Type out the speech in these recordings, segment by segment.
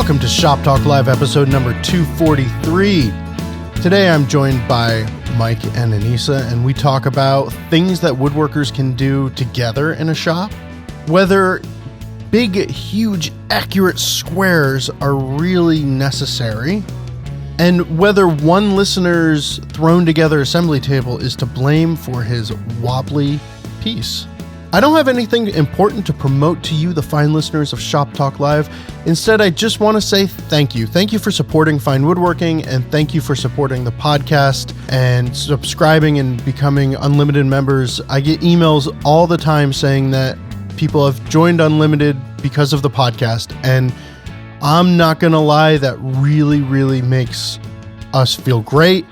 Welcome to Shop Talk Live episode number 243. Today I'm joined by Mike and Anissa, and we talk about things that woodworkers can do together in a shop. Whether big, huge, accurate squares are really necessary, and whether one listener's thrown together assembly table is to blame for his wobbly piece. I don't have anything important to promote to you, the fine listeners of Shop Talk Live. Instead, I just want to say thank you. Thank you for supporting Fine Woodworking, and thank you for supporting the podcast and subscribing and becoming Unlimited members. I get emails all the time saying that people have joined Unlimited because of the podcast, and I'm not going to lie, that really, really makes us feel great,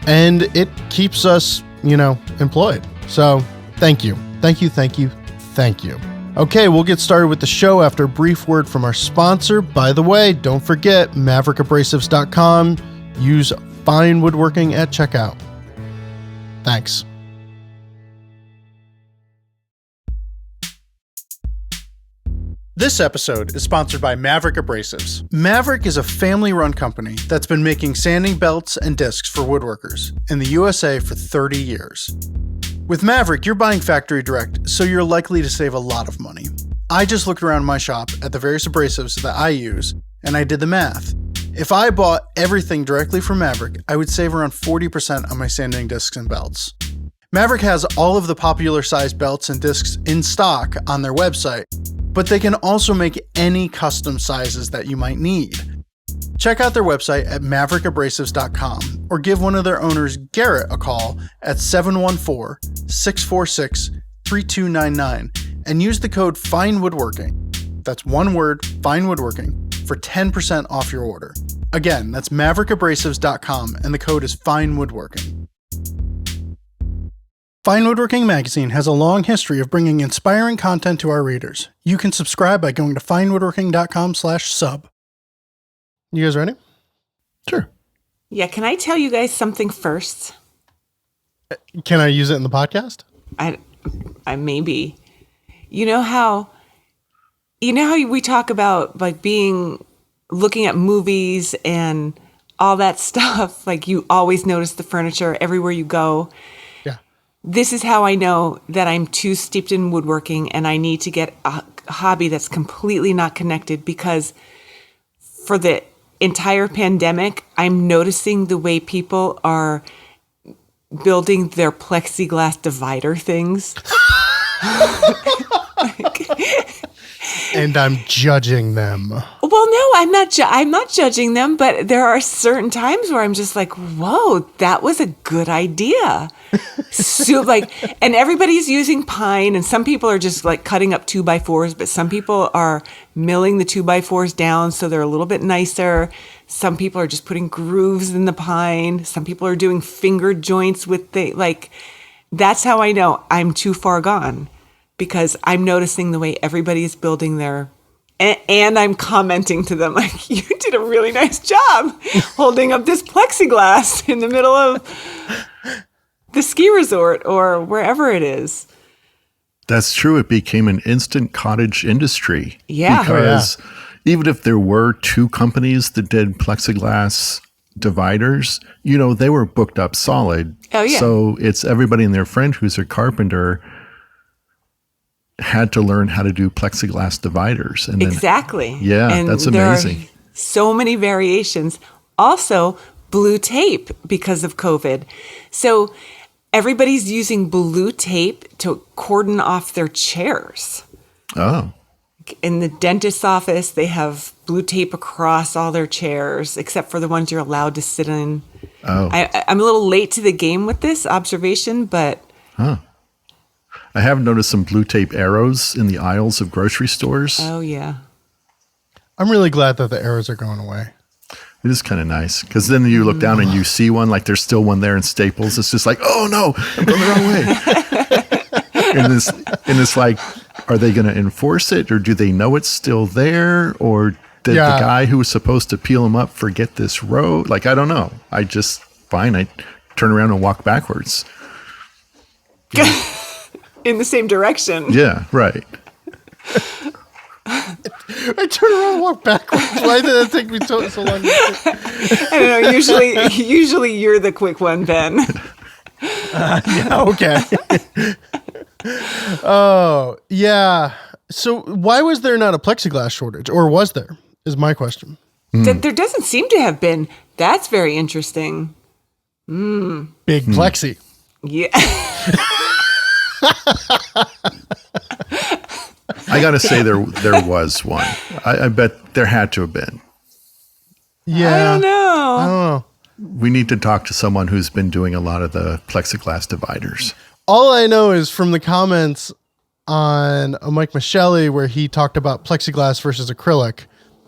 and it keeps us, employed. So thank you. Thank you, thank you, thank you. Okay, we'll get started with the show after a brief word from our sponsor. By the way, don't forget, maverickabrasives.com. Use Fine Woodworking at checkout. Thanks. This episode is sponsored by Maverick Abrasives. Maverick is a family-run company that's been making sanding belts and discs for woodworkers in the USA for 30 years. With Maverick, you're buying factory direct, so you're likely to save a lot of money. I just looked around my shop at the various abrasives that I use, and I did the math. If I bought everything directly from Maverick, I would save around 40% on my sanding discs and belts. Maverick has all of the popular size belts and discs in stock on their website, but they can also make any custom sizes that you might need. Check out their website at maverickabrasives.com or give one of their owners, Garrett, a call at 714-646-3299 and use the code FINEWOODWORKING. That's one word, FINEWOODWORKING, for 10% off your order. Again, that's maverickabrasives.com and the code is FINEWOODWORKING. Fine Woodworking Magazine has a long history of bringing inspiring content to our readers. You can subscribe by going to finewoodworking.com/sub. You guys ready? Sure. Yeah, can I tell you guys something first? Can I use it in the podcast? I maybe. You know how we talk about like looking at movies and all that stuff, like you always notice the furniture everywhere you go. Yeah. This is how I know that I'm too steeped in woodworking and I need to get a hobby that's completely not connected, because for the entire pandemic, I'm noticing the way people are building their plexiglass divider things. And I'm judging them. Well, no, I'm not judging them, but there are certain times where I'm just like, whoa, that was a good idea. So and everybody's using pine, and some people are just like cutting up 2x4s, but some people are milling the 2x4s down so they're a little bit nicer. Some people are just putting grooves in the pine. Some people are doing finger joints with that's how I know I'm too far gone, because I'm noticing the way everybody is building their, and I'm commenting to them like, you did a really nice job holding up this plexiglass in the middle of the ski resort or wherever it is. That's true. It became an instant cottage industry. Yeah. Because even if there were two companies that did plexiglass dividers, they were booked up solid. Oh, yeah. So it's everybody and their friend who's a carpenter had to learn how to do plexiglass dividers. And exactly. Yeah, and that's amazing. There are so many variations. Also, blue tape because of COVID. So everybody's using blue tape to cordon off their chairs. Oh. In the dentist's office, they have blue tape across all their chairs, except for the ones you're allowed to sit in. Oh. I'm a little late to the game with this observation, but... Huh. I have noticed some blue tape arrows in the aisles of grocery stores. Oh, yeah. I'm really glad that the arrows are going away. It is kind of nice, because then you look down and you see one, like there's still one there in Staples. It's just like, oh no, I'm going the wrong way. and it's like, are they going to enforce it, or do they know it's still there, or did the guy who was supposed to peel them up forget this row? Like, I don't know. I turn around and walk backwards. In the same direction. Yeah, right. I turn around and walk backwards. Why did that take me so long? I don't know. Usually you're the quick one, Ben. Yeah, okay. Oh, yeah. So why was there not a plexiglass shortage? Or was there, is my question. There doesn't seem to have been. That's very interesting. Big plexi. Yeah. I got to say there was one. I bet there had to have been. Yeah. I don't know. We need to talk to someone who's been doing a lot of the plexiglass dividers. All I know is from the comments on Mike Michelli where he talked about plexiglass versus acrylic.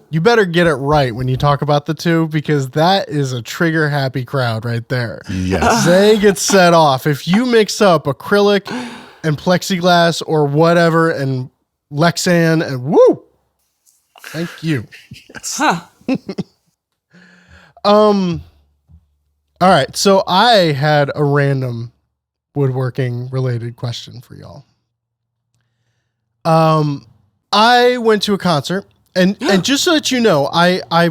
You better get it right when you talk about the two, because that is a trigger happy crowd right there. Yes. They get set off. If you mix up acrylic and plexiglass or whatever and Lexan and woo, thank you. Yes. Huh. All right. So I had a random woodworking related question for y'all. I went to a concert. And just so that you know, I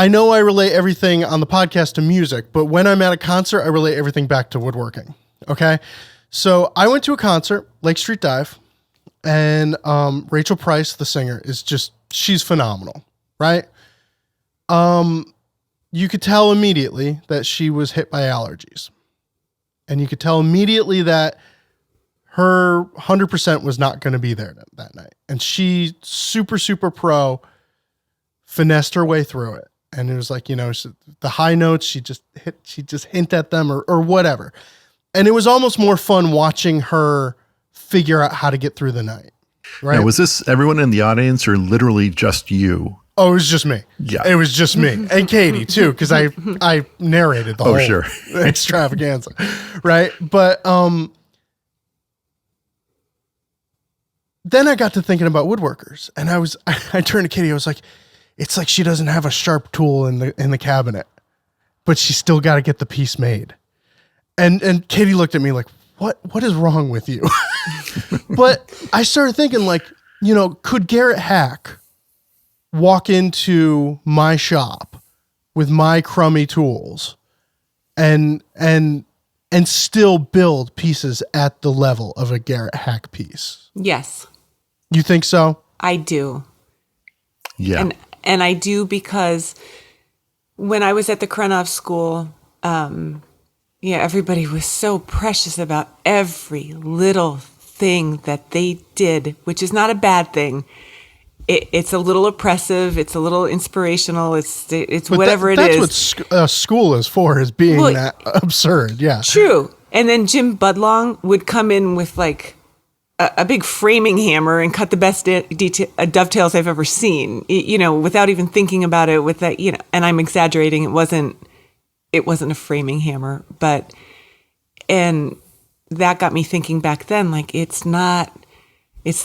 know I relate everything on the podcast to music, but when I'm at a concert, I relate everything back to woodworking. Okay. So I went to a concert, Lake Street Dive, and Rachel Price, the singer, she's phenomenal. Right. You could tell immediately that she was hit by allergies, and you could tell immediately that her 100% was not going to be there that night. And she super, super pro finessed her way through it. And it was like, the high notes, she just hint at them or whatever. And it was almost more fun watching her figure out how to get through the night. Right. Now, was this everyone in the audience or literally just you? Oh, it was just me. Yeah. It was just me. And Katie too, because I narrated the whole sure. extravaganza. Right. But, then I got to thinking about woodworkers, and I turned to Katie. I was like, it's like she doesn't have a sharp tool in the cabinet, but she still got to get the piece made. And Katie looked at me like, what is wrong with you? But I started thinking like, could Garrett Hack walk into my shop with my crummy tools and still build pieces at the level of a Garrett Hack piece? Yes. You think so? I do. Yeah. And I do because when I was at the Krenov school, everybody was so precious about every little thing that they did, which is not a bad thing. It's a little oppressive. It's a little inspirational. It's whatever it is. That's what school is for, is being that absurd. Yeah. True. And then Jim Budlong would come in with like a big framing hammer and cut the best dovetails I've ever seen, without even thinking about it with that, and I'm exaggerating. It wasn't a framing hammer, and that got me thinking back then, like it's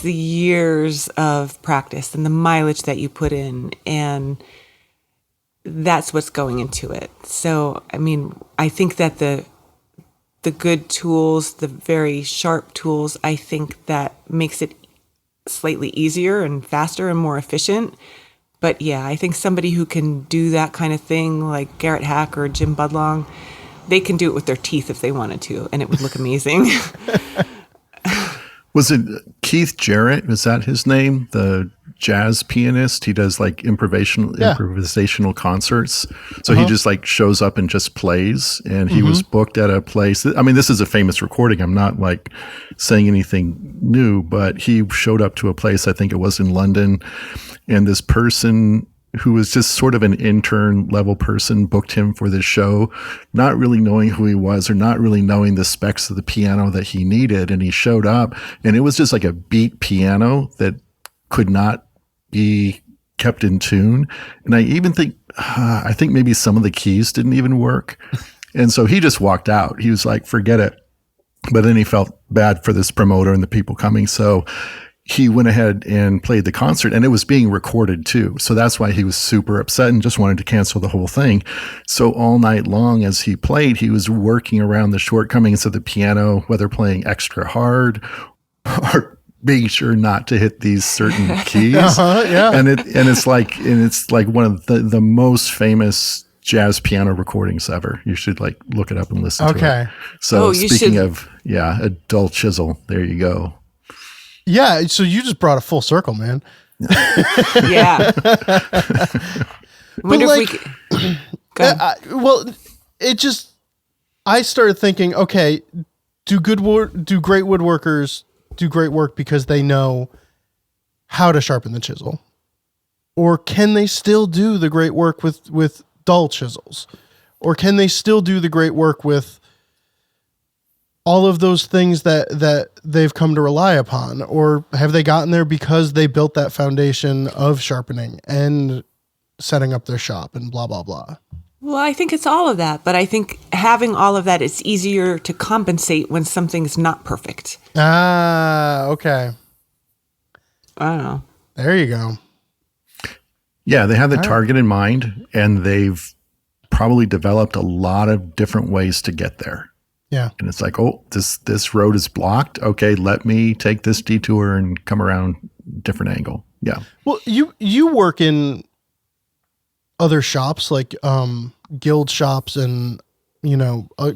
the years of practice and the mileage that you put in, and that's what's going into it. So, I mean, I think that the good tools, the very sharp tools, I think that makes it slightly easier and faster and more efficient. But yeah, I think somebody who can do that kind of thing, like Garrett Hack or Jim Budlong, they can do it with their teeth if they wanted to, and it would look amazing. Was it Keith Jarrett? Is that his name? The jazz pianist? He does like improvisational concerts. So he just like shows up and just plays. And he was booked at a place. I mean, this is a famous recording. I'm not like saying anything new, but he showed up to a place, I think it was in London. And this person who was just sort of an intern level person booked him for this show, not really knowing who he was or not really knowing the specs of the piano that he needed. And he showed up and it was just like a beat piano that could not be kept in tune. And I even think, I think maybe some of the keys didn't even work. And so he just walked out. He was like, forget it. But then he felt bad for this promoter and the people coming. So he went ahead and played the concert, and it was being recorded too. So that's why he was super upset and just wanted to cancel the whole thing. So all night long as he played, he was working around the shortcomings of the piano, whether playing extra hard or being sure not to hit these certain keys. Yeah. And it's like one of the most famous jazz piano recordings ever. You should like look it up and listen to it. So speaking of, a dull chisel, there you go. Yeah. So you just brought a full circle, man. Yeah. Wonder if we could, I started thinking, okay, do great woodworkers do great work because they know how to sharpen the chisel? Or can they still do the great work with dull chisels? Or can they still do the great work with all of those things that they've come to rely upon? Or have they gotten there because they built that foundation of sharpening and setting up their shop and blah, blah, blah? Well, I think it's all of that, but I think having all of that, it's easier to compensate when something's not perfect. Ah, okay. I don't know. There you go. Yeah, they have the target in mind, and they've probably developed a lot of different ways to get there. Yeah. And it's like, oh, this road is blocked. Okay, let me take this detour and come around different angle. Yeah. Well, you work in other shops like guild shops and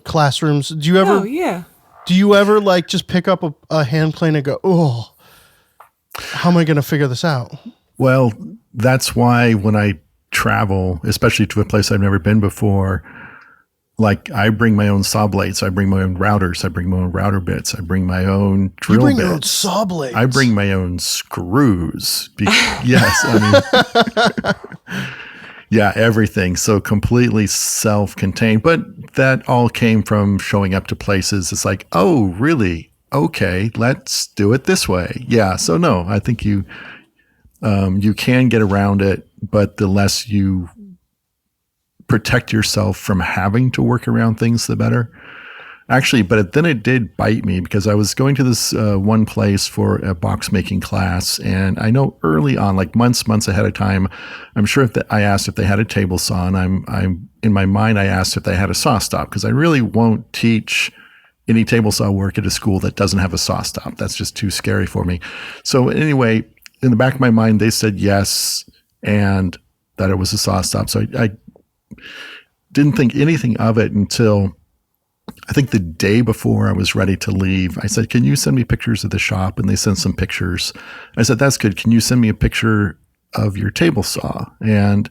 classrooms. Do you ever? Oh yeah. Do you ever like just pick up a hand plane and go, oh, how am I going to figure this out? Well, that's why when I travel, especially to a place I've never been before, like I bring my own saw blades, I bring my own routers, I bring my own router bits, I bring my own drill bits. You bring your own saw blades. I bring my own screws. Yes, I mean, yeah, everything. So completely self-contained. But that all came from showing up to places. It's like, oh, really? Okay, let's do it this way. Yeah. So no, I think you can get around it, but the less you protect yourself from having to work around things, the better. Actually, but then it did bite me because I was going to this one place for a box making class, and I know early on, like months ahead of time, I'm sure I asked if they had a table saw, and I'm in my mind I asked if they had a saw stop because I really won't teach any table saw work at a school that doesn't have a saw stop. That's just too scary for me. So anyway, in the back of my mind, they said yes, and that it was a saw stop. So I didn't think anything of it until I think the day before I was ready to leave. I said, can you send me pictures of the shop? And they sent some pictures. I said, that's good. Can you send me a picture of your table saw? And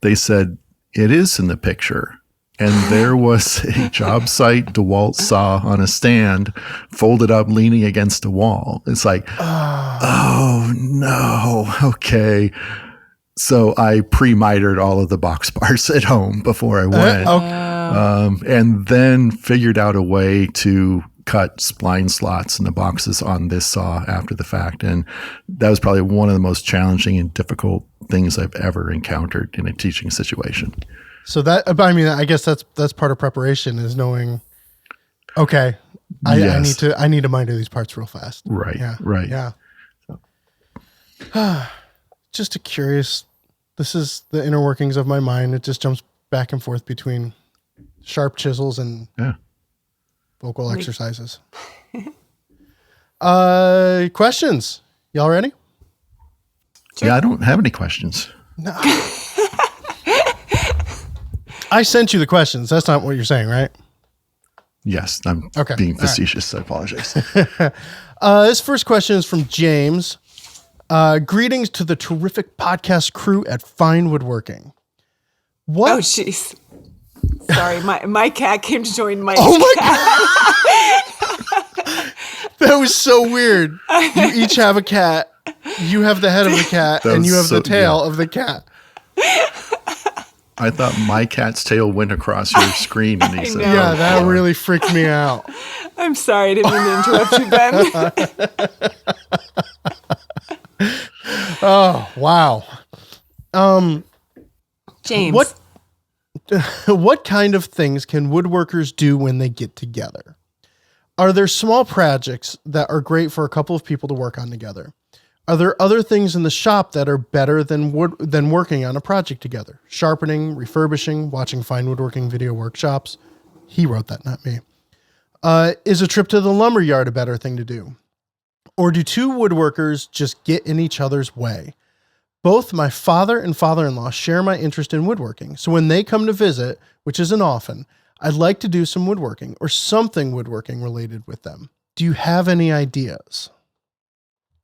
they said, it is in the picture. And there was a job site DeWalt saw on a stand, folded up, leaning against a wall. It's like, oh no, okay. So I pre-mitered all of the box bars at home before I went. And then figured out a way to cut spline slots in the boxes on this saw after the fact. And that was probably one of the most challenging and difficult things I've ever encountered in a teaching situation. So I guess that's part of preparation is knowing, okay, I need to miter these parts real fast. Right. Yeah. Right. Yeah. Just a curious, this is the inner workings of my mind. It just jumps back and forth between sharp chisels and vocal exercises. Questions? Y'all ready? Sure. Yeah, I don't have any questions. No. I sent you the questions. That's not what you're saying, right? Yes, I'm being facetious. Right. I apologize. This first question is from James. Greetings to the terrific podcast crew at Fine Woodworking. What? Oh, jeez. Sorry, my cat came to join my God. That was so weird. You each have a cat. You have the head of the cat, and you have the tail of the cat. I thought my cat's tail went across your screen. Anissa. Yeah, that really freaked me out. I'm sorry, I didn't mean to interrupt you, Ben. Oh, wow. James. What kind of things can woodworkers do when they get together? Are there small projects that are great for a couple of people to work on together? Are there other things in the shop that are better than working on a project together? Sharpening, refurbishing, watching fine woodworking video workshops. He wrote that, not me. Is a trip to the lumber yard a better thing to do? Or do two woodworkers just get in each other's way? Both my father and father-in-law share my interest in woodworking. So when they come to visit, which isn't often, I'd like to do some woodworking or something woodworking related with them. Do you have any ideas?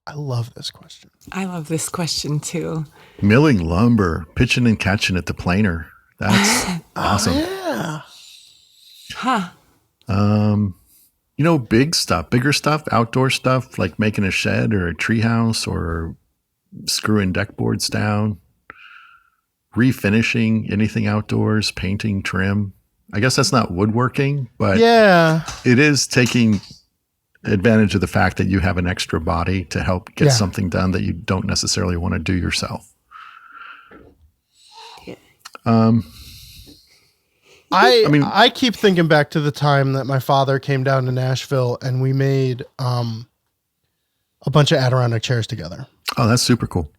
I love this question. I love this question too. Milling lumber, pitching and catching at the planer. That's awesome. Yeah. Huh. Bigger stuff, outdoor stuff, like making a shed or a treehouse or screwing deck boards down, refinishing anything outdoors, painting, trim. I guess that's not woodworking, but yeah, it is taking advantage of the fact that you have an extra body to help get something done that you don't necessarily want to do yourself. I keep thinking back to the time that my father came down to Nashville and we made a bunch of Adirondack chairs together. Oh, that's super cool.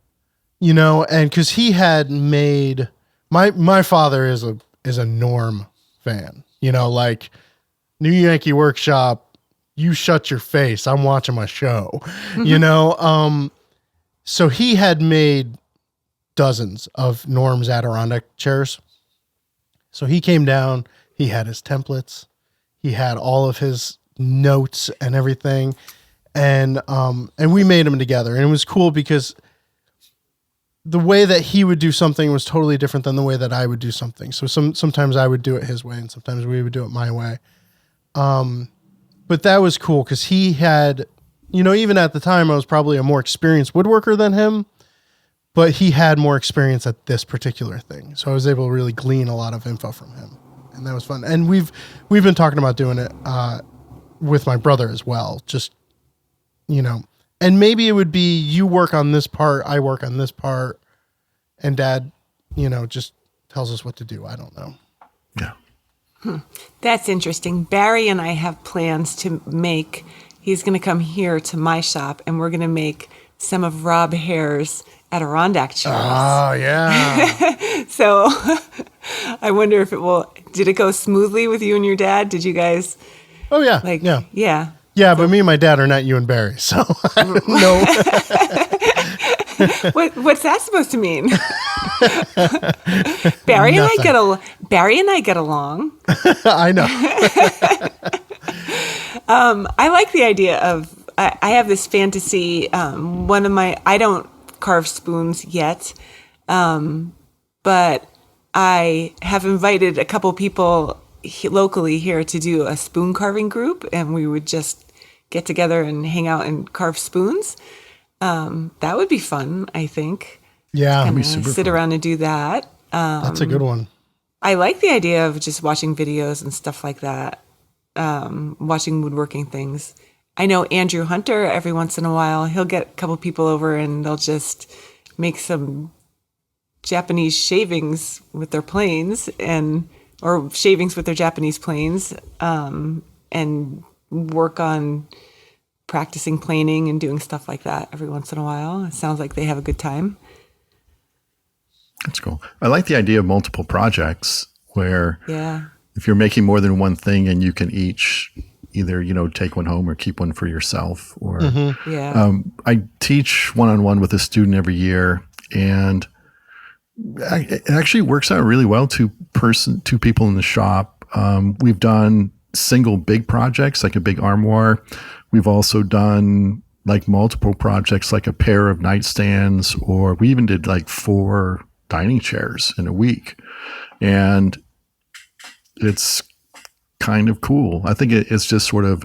And because he had made my father is a Norm fan. Like New Yankee Workshop, you shut your face. I'm watching my show. So he had made dozens of Norm's Adirondack chairs. So he came down, he had his templates, he had all of his notes and everything. And we made them together. And it was cool because the way that he would do something was totally different than the way that I would do something. So sometimes I would do it his way and sometimes we would do it my way. But that was cool because he had, even at the time I was probably a more experienced woodworker than him. But he had more experience at this particular thing. So I was able to really glean a lot of info from him. And that was fun. And we've been talking about doing it with my brother as well. Just, and maybe it would be you work on this part, I work on this part, and Dad, just tells us what to do. I don't know. Yeah. That's interesting. Barry and I have plans to make, he's going to come here to my shop and we're going to make some of Rob Hare's Adirondack chairs. Oh, yeah. So I wonder if did it go smoothly with you and your dad? Did you guys? Oh, yeah. Yeah. Yeah, but me and my dad are not you and Barry, so I don't know. What's that supposed to mean? Barry and I get along. I know. I like the idea of, I have this fantasy, I don't carve spoons yet, but I have invited a couple people locally here to do a spoon carving group, and we would just get together and hang out and carve spoons. That would be fun, I think. Yeah, that'd be super sit fun. around and do that. That's a good one. I like the idea of just watching videos and stuff like that, watching woodworking things. I know Andrew Hunter, every once in a while, he'll get a couple people over and they'll just make some Japanese shavings with their planes or shavings with their Japanese planes, and work on practicing planing and doing stuff like that every once in a while. It sounds like they have a good time. That's cool. I like the idea of multiple projects where if you're making more than one thing and you can each either, take one home or keep one for yourself. Or I teach one-on-one with a student every year, and it actually works out really well. Two people in the shop. We've done single big projects like a big armoire. We've also done like multiple projects like a pair of nightstands, or we even did like 4 dining chairs in a week. And it's kind of cool. I think it's just sort of,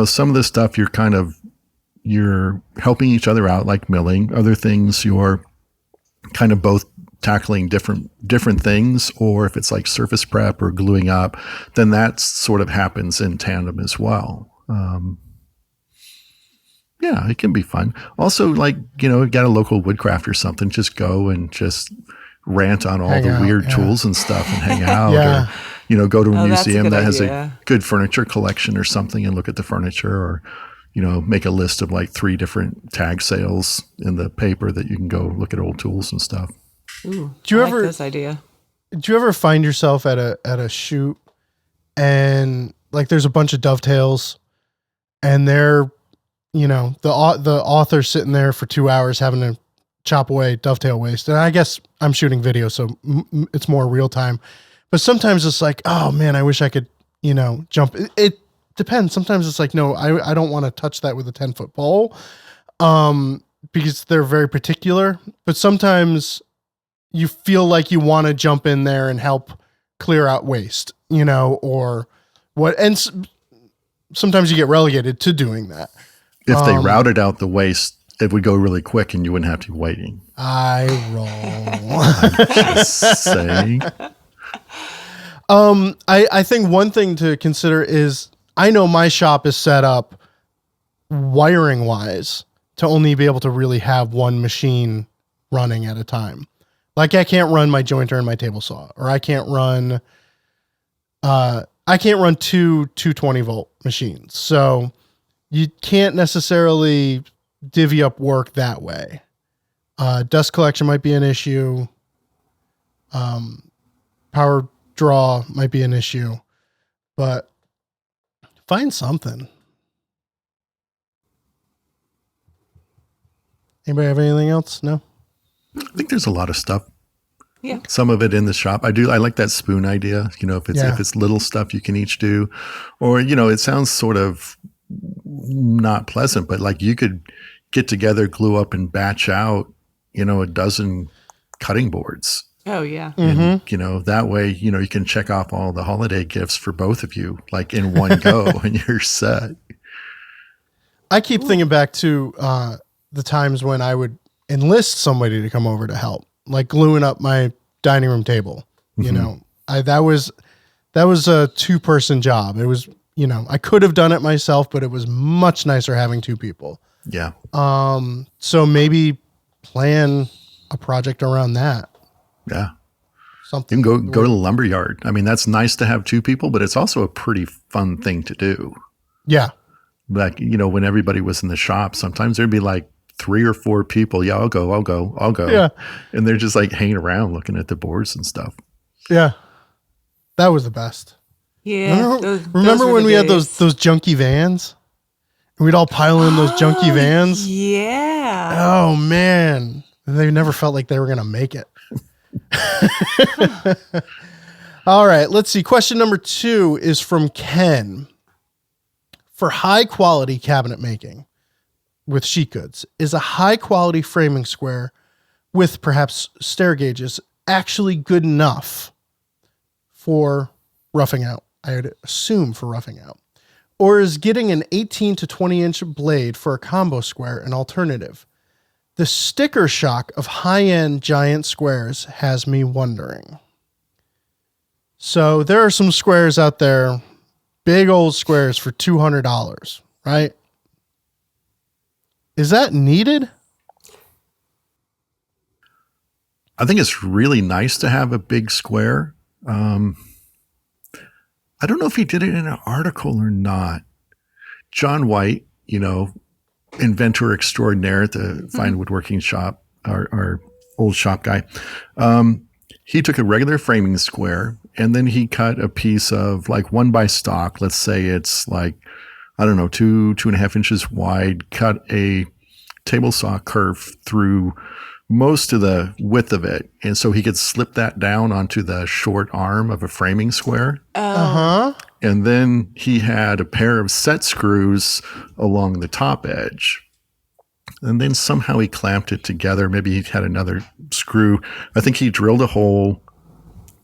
some of the stuff you're helping each other out, like milling. Other things you're kind of both tackling different things, or if it's like surface prep or gluing up, then that sort of happens in tandem as well. Yeah, it can be fun. Also, like, got a local woodcraft or something, just go and just rant on all the weird tools and stuff and hang out. Or, go to a museum that has a good furniture collection or something and look at the furniture, or, make a list of like 3 different tag sales in the paper that you can go look at old tools and stuff. Ooh, I like this idea. Do you ever find yourself at a shoot and like there's a bunch of dovetails and they're, the author's sitting there for 2 hours having to chop away dovetail waste. And I guess I'm shooting video, so it's more real time. But sometimes it's like, oh man, I wish I could, jump. It depends. Sometimes it's like, no, I don't want to touch that with a 10-foot pole, because they're very particular. But sometimes you feel like you want to jump in there and help clear out waste, or what. And sometimes you get relegated to doing that. If they routed out the waste, it would go really quick and you wouldn't have to be waiting. I roll. Just saying. I think one thing to consider is I know my shop is set up wiring wise to only be able to really have one machine running at a time. Like I can't run my jointer and my table saw, or I can't run two 220 volt machines. So you can't necessarily divvy up work that way. Dust collection might be an issue. Power draw might be an issue, but find something. Anybody have anything else? No? I think there's a lot of stuff. Yeah. Some of it in the shop. I like that spoon idea. If it's little stuff you can each do, or, it sounds sort of not pleasant, but like you could get together, glue up and batch out, a dozen cutting boards. Oh yeah. And, that way, you can check off all the holiday gifts for both of you, like in one go and you're set. I keep thinking back to the times when I would enlist somebody to come over to help, like gluing up my dining room table. That was a 2-person job. It was, I could have done it myself, but it was much nicer having 2 people. Yeah. So maybe plan a project around that. Yeah. Something. You can go to the lumber yard. I mean, that's nice to have 2 people, but it's also a pretty fun thing to do. Yeah. Like, when everybody was in the shop, sometimes there'd be like 3 or 4 people. Yeah, I'll go. Yeah. And they're just like hanging around looking at the boards and stuff. Yeah. That was the best. Yeah. Remember when we had those junky vans? And we'd all pile in those junky vans? Yeah. Oh man. They never felt like they were going to make it. All right, let's see. Question number 2 is from Ken. For high quality cabinet making with sheet goods, is a high quality framing square with perhaps stair gauges actually good enough for roughing out? I would assume for roughing out. Or is getting an 18 to 20 inch blade for a combo square an alternative? The sticker shock of high-end giant squares has me wondering. So there are some squares out there, big old squares for $200, right? Is that needed? I think it's really nice to have a big square. I don't know if he did it in an article or not. John White, inventor extraordinaire at the Fine Woodworking shop, our old shop guy. He took a regular framing square and then he cut a piece of like 1 by stock. Let's say it's like, I don't know, 2.5 inches wide, cut a table saw curve through most of the width of it. And so he could slip that down onto the short arm of a framing square. And then he had a pair of set screws along the top edge. And then somehow he clamped it together. Maybe he had another screw. I think he drilled a hole,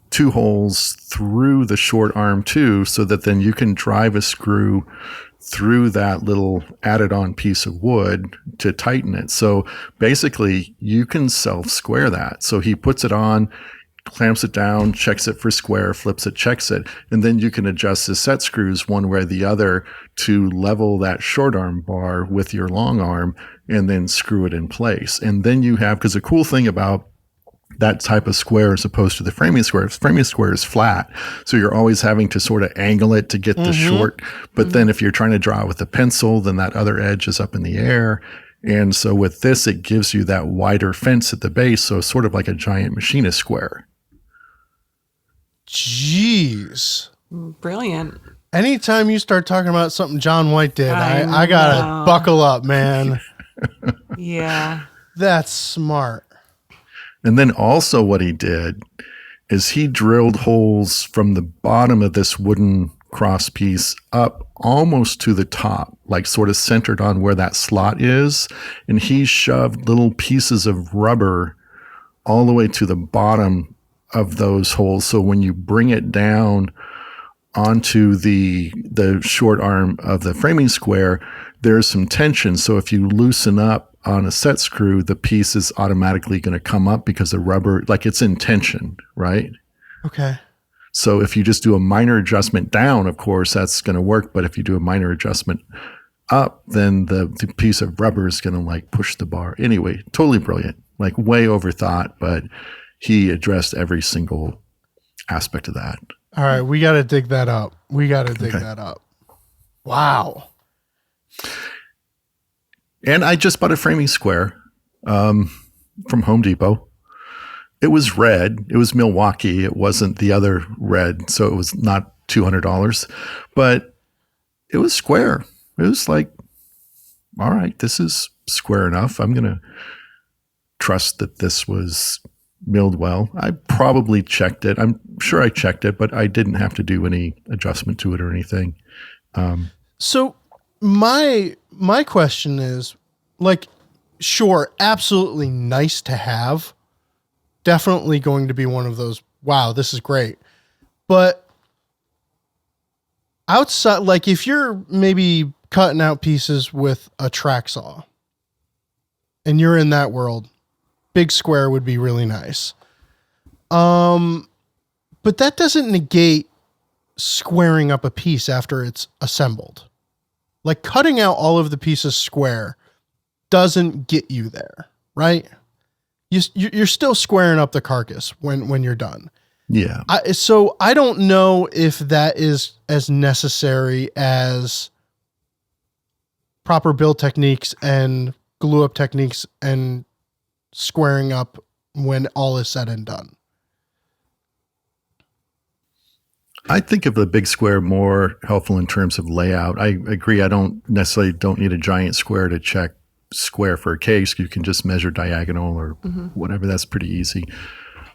2 holes through the short arm too, so that then you can drive a screw through that little added on piece of wood to tighten it. So basically you can self square that. So he puts it on, clamps it down, checks it for square, flips it, checks it. And then you can adjust the set screws one way or the other to level that short arm bar with your long arm and then screw it in place. And then you have, because the cool thing about that type of square as opposed to the framing square is flat. So you're always having to sort of angle it to get the short. But then if you're trying to draw with a pencil, then that other edge is up in the air. And so with this, it gives you that wider fence at the base. So it's sort of like a giant machinist square. Jeez. Brilliant. Anytime you start talking about something John White did, I I gotta know. buckle up, man. Yeah. That's smart. And then also what he did is he drilled holes from the bottom of this wooden cross piece up almost to the top, like sort of centered on where that slot is. And he shoved little pieces of rubber all the way to the bottom of those holes. So when you bring it down onto the short arm of the framing square, there's some tension. So if you loosen up on a set screw, the piece is automatically going to come up because the rubber, like it's in tension, right? Okay. So if you just do a minor adjustment down, of course, that's going to work. But if you do a minor adjustment up, then the piece of rubber is going to like push the bar. Anyway, totally brilliant, like way overthought, but he addressed every single aspect of that. All right, we got to dig that up. That up. Wow. And I just bought a framing square from Home Depot. It was red. It was Milwaukee. It wasn't the other red, so it was not $200. But it was square. It was like, all right, this is square enough. I'm going to trust that this was milled well. I probably checked it. I'm sure I checked it, but I didn't have to do any adjustment to it or anything. So my question is, like, sure, absolutely nice to have. Definitely going to be one of those, wow, this is great. But outside, like if you're maybe cutting out pieces with a track saw and you're in that world, big square would be really nice. But that doesn't negate squaring up a piece after it's assembled. Like cutting out all of the pieces square doesn't get you there, right? You're still squaring up the carcass when you're done. Yeah. So I don't know if that is as necessary as proper build techniques and glue up techniques and squaring up when all is said and done. I think of the big square more helpful in terms of layout. I agree. I don't need a giant square to check square for a case. You can just measure diagonal or whatever. That's pretty easy.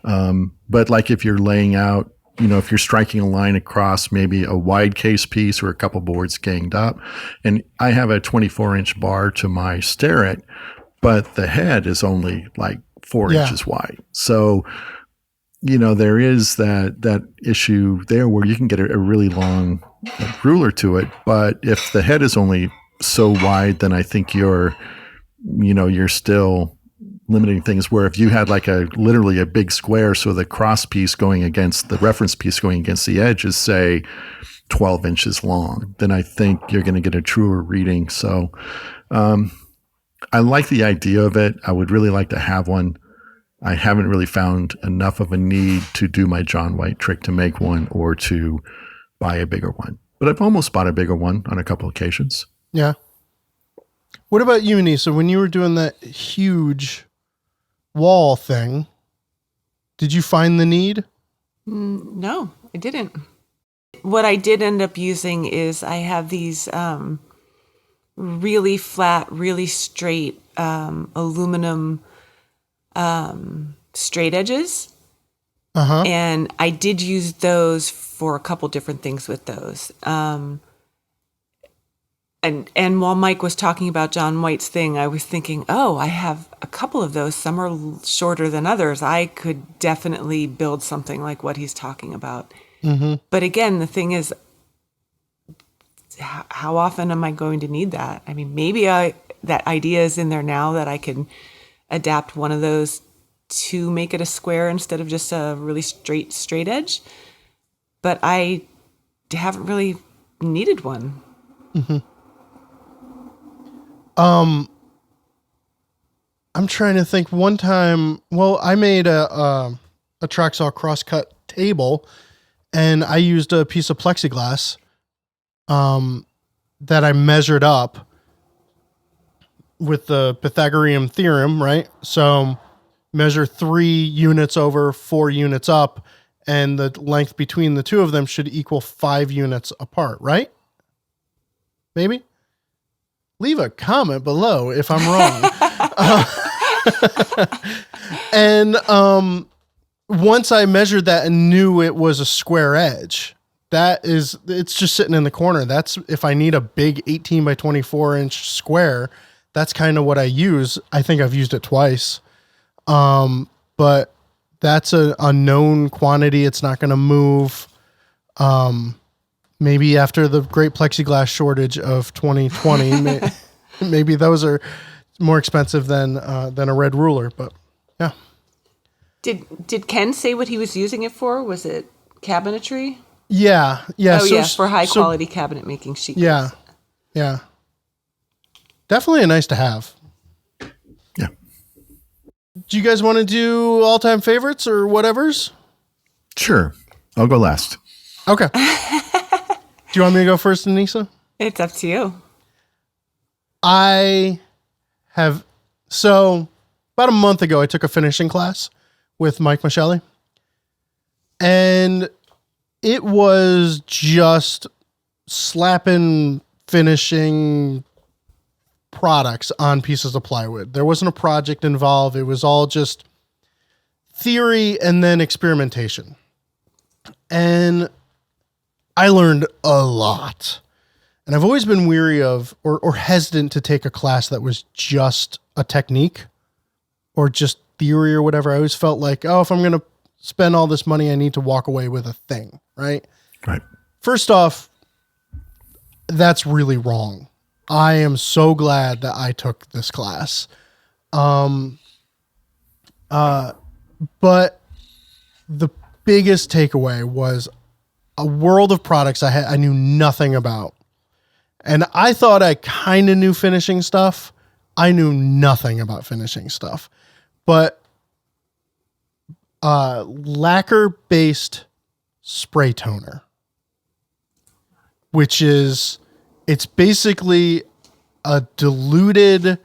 But like if you're laying out, if you're striking a line across maybe a wide case piece or a couple boards ganged up, and I have a 24-inch bar to my sterret, but the head is only like 4 inches wide. So, there is that issue there where you can get a really long ruler to it. But if the head is only so wide, then I think you're still limiting things, where if you had like literally a big square, so the cross piece going against the reference piece going against the edge is say 12 inches long, then I think you're going to get a truer reading. So I like the idea of it. I would really like to have one. I haven't really found enough of a need to do my John White trick to make one or to buy a bigger one. But I've almost bought a bigger one on a couple occasions. Yeah. What about you, Anissa? When you were doing that huge wall thing, did you find the need? No, I didn't. What I did end up using is I have these really flat, really straight aluminum straight edges. And I did use those for a couple different things with those. And while Mike was talking about John White's thing, I was thinking, I have a couple of those. Some are shorter than others. I could definitely build something like what he's talking about. But again, the thing is, how often am I going to need that? I mean, maybe that idea is in there now that I can adapt one of those to make it a square instead of just a really straight edge. But I haven't really needed one. I'm trying to think. One time, I made a track saw crosscut table, and I used a piece of plexiglass that I measured up with the Pythagorean theorem, right? So measure 3 units over, 4 units up, and the length between the two of them should equal 5 units apart, right? Maybe? Leave a comment below if I'm wrong. And once I measured that and knew it was a square edge, it's just sitting in the corner. That's if I need a big 18 by 24 inch square, that's kind of what I use. I think I've used it twice. But that's a known quantity. It's not going to move. Maybe after the great plexiglass shortage of 2020, maybe those are more expensive than a red ruler, but yeah. Did Ken say what he was using it for? Was it cabinetry? Yeah. Oh, for high quality cabinet making sheet. Yeah. Yeah. Definitely a nice to have. Yeah. Do you guys want to do all-time favorites or whatevers? Sure. I'll go last. Okay. Do you want me to go first, Anissa? It's up to you. So about a month ago, I took a finishing class with Mike Michelli, and it was just slapping finishing products on pieces of plywood. There wasn't a project involved. It was all just theory and then experimentation. And I learned a lot. And I've always been weary of or hesitant to take a class that was just a technique or just theory or whatever. I always felt like, if I'm going to spend all this money, I need to walk away with a thing, right? Right. First off, that's really wrong. I am so glad that I took this class. But the biggest takeaway was a world of products I knew nothing about. And I thought I kind of knew finishing stuff. I knew nothing about finishing stuff. But lacquer-based spray toner, which is, it's basically a diluted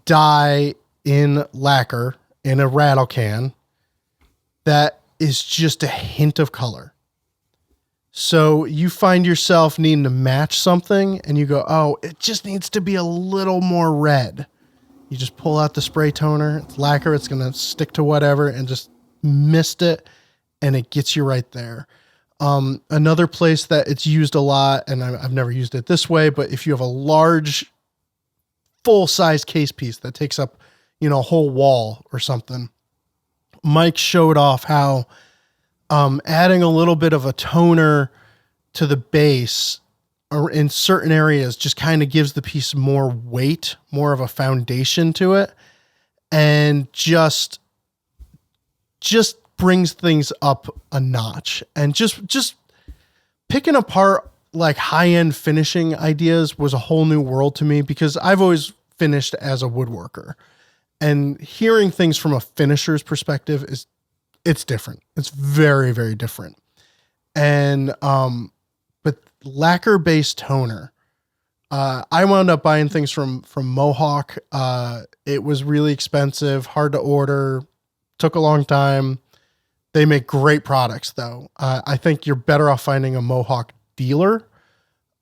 dye in lacquer in a rattle can that is just a hint of color. So you find yourself needing to match something and you go, it just needs to be a little more red. You just pull out the spray toner, it's lacquer, it's going to stick to whatever, and just mist it, and it gets you right there. Another place that it's used a lot, and I've never used it this way, but if you have a large full-size case piece that takes up, a whole wall or something, Mike showed off how adding a little bit of a toner to the base or in certain areas just kind of gives the piece more weight, more of a foundation to it, and just brings things up a notch. And just picking apart like high-end finishing ideas was a whole new world to me, because I've always finished as a woodworker, and hearing things from a finisher's perspective it's different. It's very, very different. And, but lacquer-based toner, I wound up buying things from Mohawk. It was really expensive, hard to order, took a long time. They make great products though. I think you're better off finding a Mohawk dealer.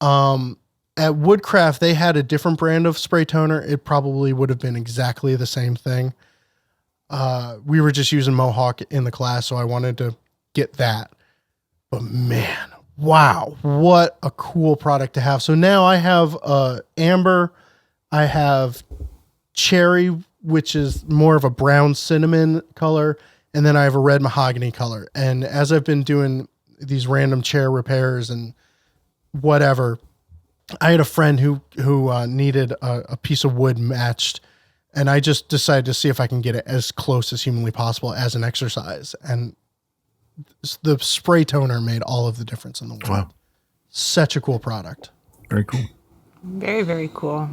At Woodcraft, they had a different brand of spray toner. It probably would have been exactly the same thing. We were just using Mohawk in the class, so I wanted to get that. But man, wow, what a cool product to have. So now I have amber, I have cherry, which is more of a brown cinnamon color, and then I have a red mahogany color. And as I've been doing these random chair repairs and whatever, I had a friend who needed a piece of wood matched, and I just decided to see if I can get it as close as humanly possible as an exercise. And the spray toner made all of the difference in the world. Wow. Such a cool product. Very cool. Very, very cool.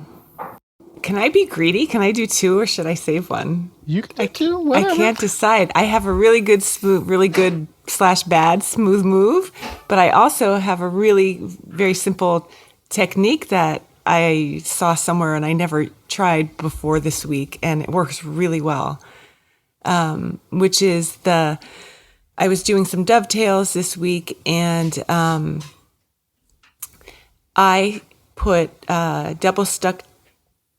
Can I be greedy? Can I do two, or should I save one? You can do whatever. I can't decide. I have a really good / bad smooth move, but I also have a really very simple technique that I saw somewhere and I never tried before this week, and it works really well, which is the I was doing some dovetails this week, and I put double stuck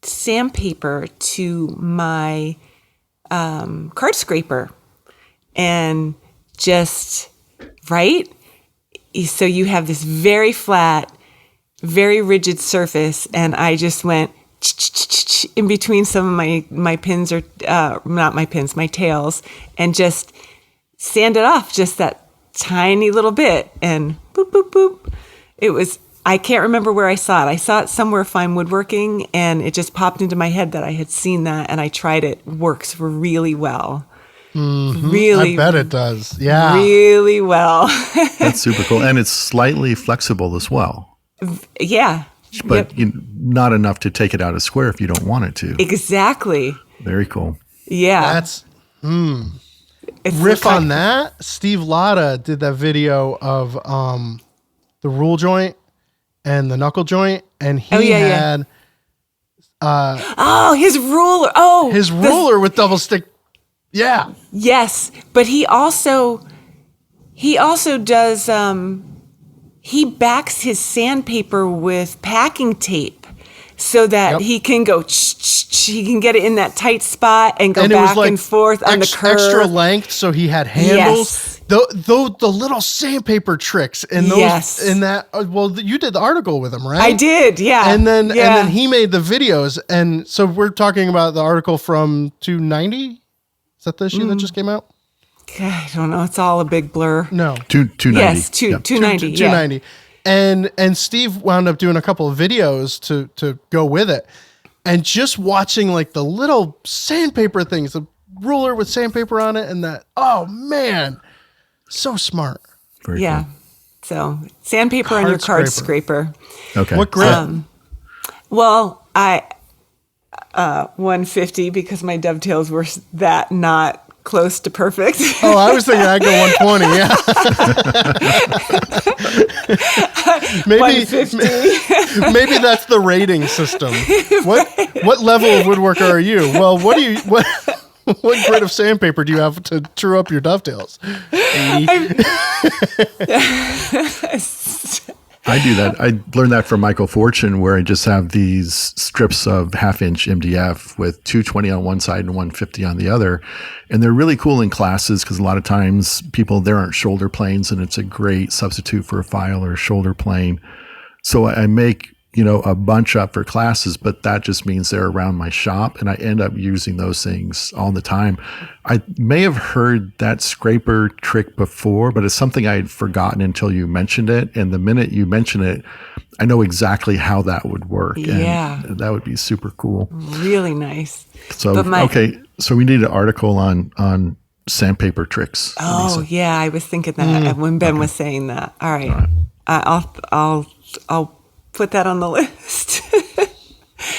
sandpaper to my card scraper, and just right. So you have this very flat, very rigid surface, and I just went in between some of my pins, or not my pins, my tails, and just sanded off just that tiny little bit, and boop, boop, boop. It was, I can't remember where I saw it. I saw it somewhere, Fine Woodworking, and it just popped into my head that I had seen that, and I tried it. Works really well. Mm-hmm. Really, I bet it does. Yeah. Really well. That's super cool. And it's slightly flexible as well. Yeah. But not enough to take it out of square if you don't want it to. Exactly. Very cool. Yeah. That's riff on that. Steve Latta did that video of the rule joint and the knuckle joint, and he had his ruler. Oh, his ruler with double stick. Yeah. Yes, but he also does. He backs his sandpaper with packing tape so that he can go. He can get it in that tight spot and go back and forth on the curve. Extra length, so he had handles. Yes. The little sandpaper tricks and those in that. Well, you did the article with him, right? I did, yeah. And then he made the videos, and so we're talking about the article from 290. Is that the issue that just came out? I don't know. It's all a big blur. No. 290. Yes, 290. 290. And Steve wound up doing a couple of videos to go with it. And just watching like the little sandpaper things, the ruler with sandpaper on it, and that, oh man, so smart. Very cool. So sandpaper on your card scraper. Okay. What grit? Well, I 150 because my dovetails were that not close to perfect. Oh, I was thinking I'd go 120. Yeah. Maybe 150. Maybe that's the rating system. What level of woodworker are you? Well, what grit of sandpaper do you have to true up your dovetails? 80. I do that. I learned that from Michael Fortune, where I just have these strips of 1/2-inch MDF with 220 on one side and 150 on the other. And they're really cool in classes because a lot of times there aren't shoulder planes, and it's a great substitute for a file or a shoulder plane. So I make, a bunch up for classes, but that just means they're around my shop, and I end up using those things all the time. I may have heard that scraper trick before, but it's something I had forgotten until you mentioned it. And the minute you mention it, I know exactly how that would work. Yeah. And that would be super cool. Really nice. So, so we need an article on sandpaper tricks. Oh, Anissa. yeah. I was thinking that when Ben was saying that. All right. I'll put that on the list.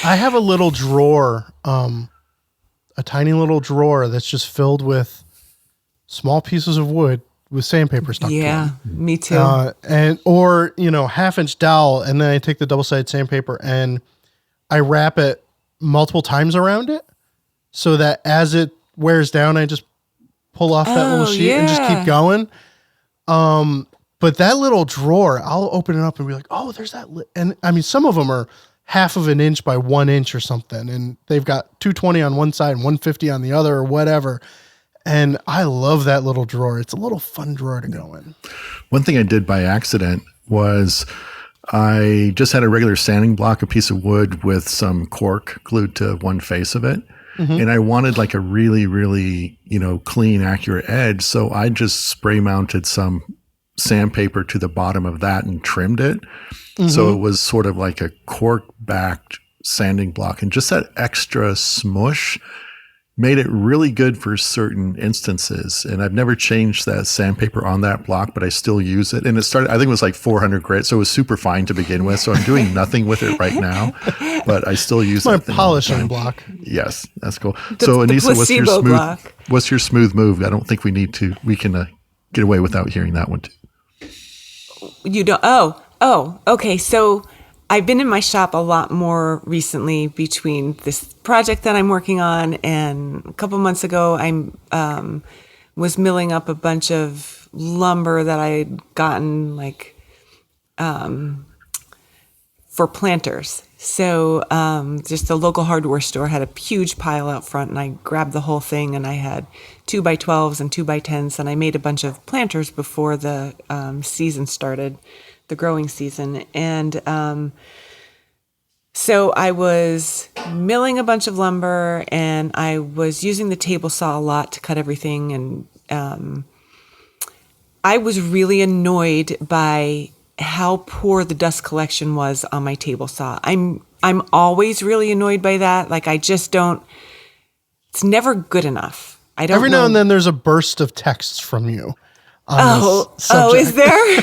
I have a little drawer, a tiny little drawer that's just filled with small pieces of wood with sandpaper stuck to them. Yeah, me too. Or 1/2-inch dowel, and then I take the double-sided sandpaper and I wrap it multiple times around it so that as it wears down, I just pull off that little sheet and just keep going. But that little drawer, I'll open it up and be like, oh, there's that. And I mean, some of them are 1/2 inch by 1 inch or something. And they've got 220 on one side and 150 on the other or whatever. And I love that little drawer. It's a little fun drawer to go in. One thing I did by accident was I just had a regular sanding block, a piece of wood with some cork glued to one face of it. Mm-hmm. And I wanted like a really, really, clean, accurate edge. So I just spray mounted some sandpaper to the bottom of that and trimmed it. Mm-hmm. So it was sort of like a cork backed sanding block, and just that extra smush made it really good for certain instances. And I've never changed that sandpaper on that block, but I still use it. And I think it was like 400 grit. So it was super fine to begin with. So I'm doing nothing with it right now, but I still use it. My polishing block. Yes. That's cool. So Anissa, what's your smooth move? I don't think we can get away without hearing that one too. You don't. Oh, okay. So I've been in my shop a lot more recently between this project that I'm working on, and a couple months ago, I was milling up a bunch of lumber that I had gotten for planters. So just the local hardware store had a huge pile out front, and I grabbed the whole thing, and I had 2x12s and 2x10s, and I made a bunch of planters before the season started, the growing season. And so I was milling a bunch of lumber, and I was using the table saw a lot to cut everything. And I was really annoyed by how poor the dust collection was on my table saw. I'm always really annoyed by that. Like, I just don't. It's never good enough. I don't. Every know. now and then, there's a burst of texts from you. Oh, is there?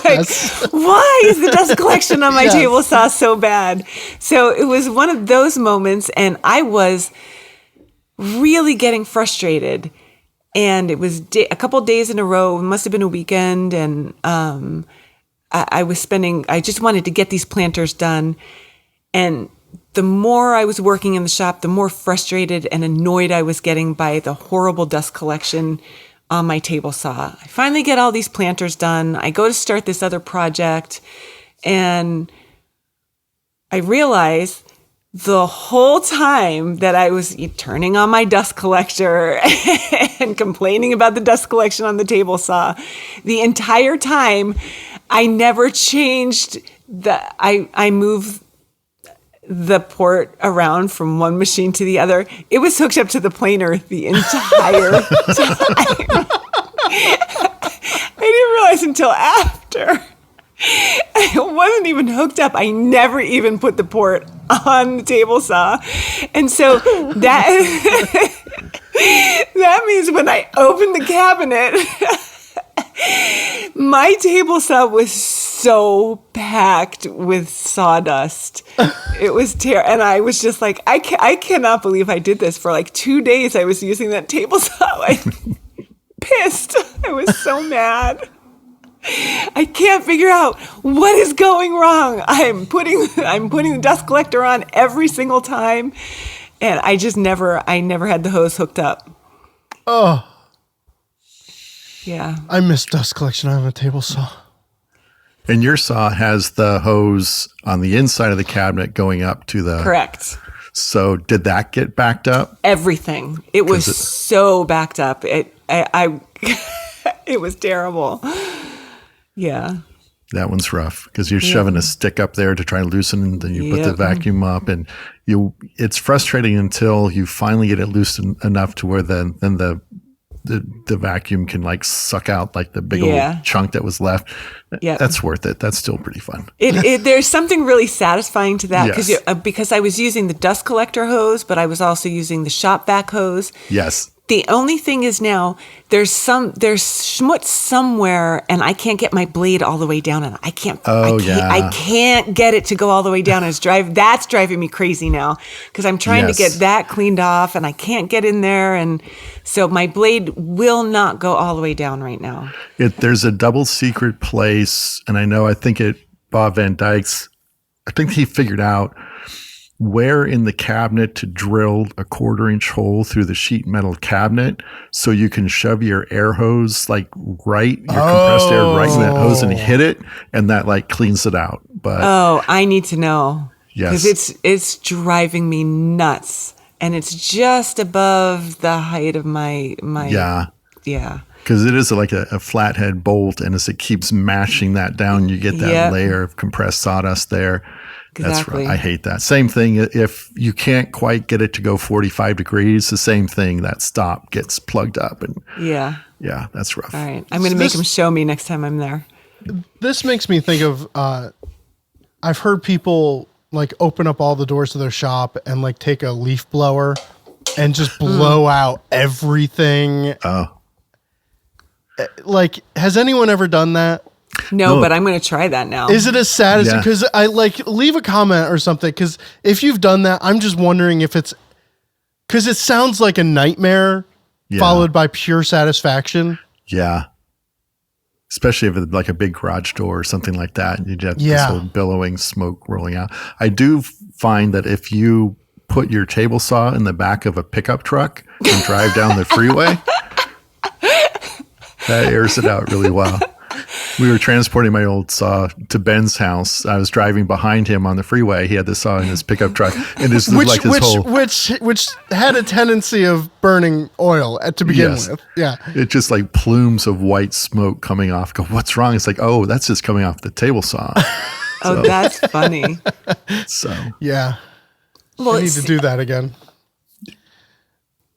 Like, why is the dust collection on my table saw so bad? So it was one of those moments, and I was really getting frustrated. And it was a couple days in a row. It must have been a weekend, and I just wanted to get these planters done. And the more I was working in the shop, the more frustrated and annoyed I was getting by the horrible dust collection on my table saw. I finally get all these planters done. I go to start this other project, and I realize the whole time that I was turning on my dust collector and complaining about the dust collection on the table saw, the entire time I never changed I moved the port around from one machine to the other. It was hooked up to the planer the entire time. I didn't realize until after. It wasn't even hooked up. I never even put the port on the table saw. And so that means when I opened the cabinet, my table saw was so packed with sawdust. It was terrible. And I was just like, I cannot believe I did this. For like 2 days, I was using that table saw. Pissed. I was so mad. I can't figure out what is going wrong. I'm putting the dust collector on every single time, and I never had the hose hooked up. Oh. Yeah. I miss dust collection on a table saw. And your saw has the hose on the inside of the cabinet going up to the... Correct. So did that get backed up? Everything. It was so backed up. It was terrible. Yeah. That one's rough because you're shoving a stick up there to try to loosen, and then you put the vacuum up, and it's frustrating until you finally get it loose enough to where then the vacuum can like suck out like the big old chunk that was left. Yeah. That's worth it. That's still pretty fun. There's something really satisfying to that because I was using the dust collector hose, but I was also using the shop vac hose. Yes. The only thing is now there's schmutz somewhere, and I can't get my blade all the way down, and I can't get it to go all the way down. That's driving me crazy now because I'm trying to get that cleaned off, and I can't get in there, and so my blade will not go all the way down right now. There's a double secret place, and I think Bob Van Dyke's. I think he figured out where in the cabinet to drill a 1/4-inch hole through the sheet metal cabinet so you can shove your air hose compressed air right in that hose and hit it, and that like cleans it out. But I need to know. Yes. Because it's driving me nuts, and it's just above the height of my Yeah. Because it is like a flathead bolt, and as it keeps mashing that down, you get that layer of compressed sawdust there. Exactly. That's right. I hate that. Same thing. If you can't quite get it to go 45 degrees, the same thing. That stop gets plugged up, and yeah, that's rough. All right, I'm going to make him show me next time I'm there. This makes me think of. I've heard people like open up all the doors to their shop and like take a leaf blower and just blow out everything. Oh. Like, has anyone ever done that? No, but I'm going to try that now. Is it as sad as, because I leave a comment or something, because if you've done that, I'm just wondering if it's, because it sounds like a nightmare followed by pure satisfaction. Yeah. Especially if it's like a big garage door or something like that, and you get this whole billowing smoke rolling out. I do find that if you put your table saw in the back of a pickup truck and drive down the freeway, That airs it out really well. We were transporting my old saw to Ben's house. I was driving behind him on the freeway. He had the saw in his pickup truck, and his which had a tendency of burning oil to begin with. Yeah, it just like plumes of white smoke coming off. Go, what's wrong? It's like, oh, that's just coming off the table saw. Oh, that's funny. So yeah, well, I need to do that again.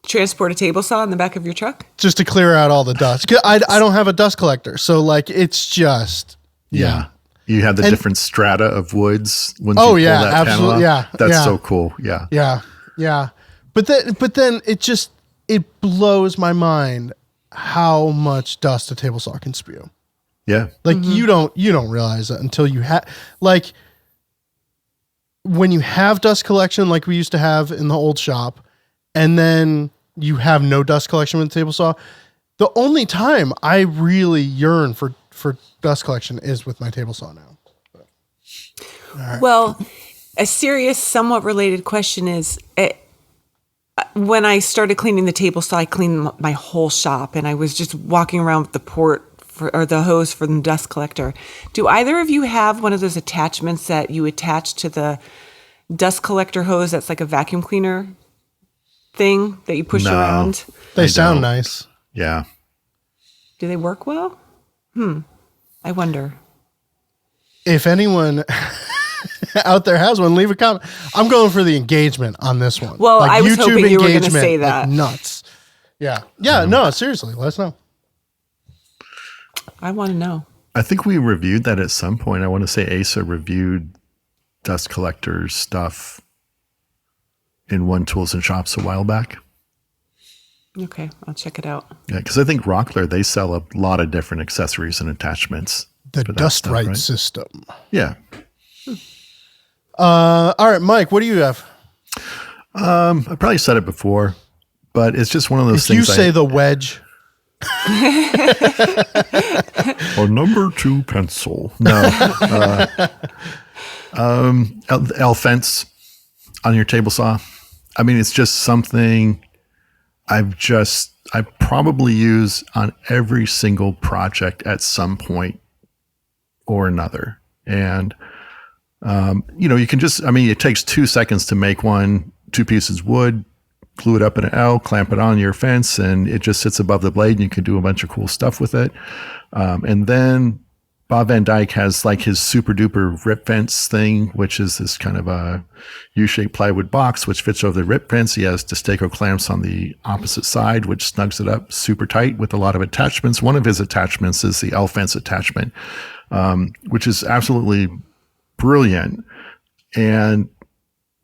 Transport a table saw in the back of your truck? Just to clear out all the dust. 'Cause I don't have a dust collector. So like, it's just, yeah. You have the different strata of woods. When you pull that panel off. Yeah. That's so cool. Yeah. Yeah. Yeah. But then it blows my mind how much dust a table saw can spew. Yeah. Like you don't realize that until you have, like when you have dust collection, like we used to have in the old shop, and then you have no dust collection with the table saw. The only time I really yearn for dust collection is with my table saw now. Right. Well, a serious, somewhat related question is, when I started cleaning the table saw, I cleaned my whole shop, and I was just walking around with the hose for the dust collector. Do either of you have one of those attachments that you attach to the dust collector hose that's like a vacuum cleaner thing that you push around? They sound nice. Yeah. Do they work well? I wonder. If anyone out there has one, leave a comment. I'm going for the engagement on this one. Well, I was hoping you were going to say that. Like nuts. Yeah. Yeah, no, seriously. Let us know. I want to know. I think we reviewed that at some point. I want to say Asa reviewed dust collector stuff in One Tools and Shops a while back. Okay, I'll check it out. Yeah, because I think Rockler, they sell a lot of different accessories and attachments. The Dust Right system. Yeah. All right, Mike, what do you have? I probably said it before, but it's just one of those if things. You say the wedge. Or number 2 pencil. No. L fence on your table saw. I mean, it's just something I probably use on every single project at some point or another. And, you can it takes 2 seconds to make 2 pieces of wood, glue it up in an L, clamp it on your fence, and it just sits above the blade, and you can do a bunch of cool stuff with it. And then Bob Van Dyke has like his super duper rip fence thing, which is this kind of a U-shaped plywood box, which fits over the rip fence. He has Destaco clamps on the opposite side, which snugs it up super tight with a lot of attachments. One of his attachments is the L fence attachment, which is absolutely brilliant. And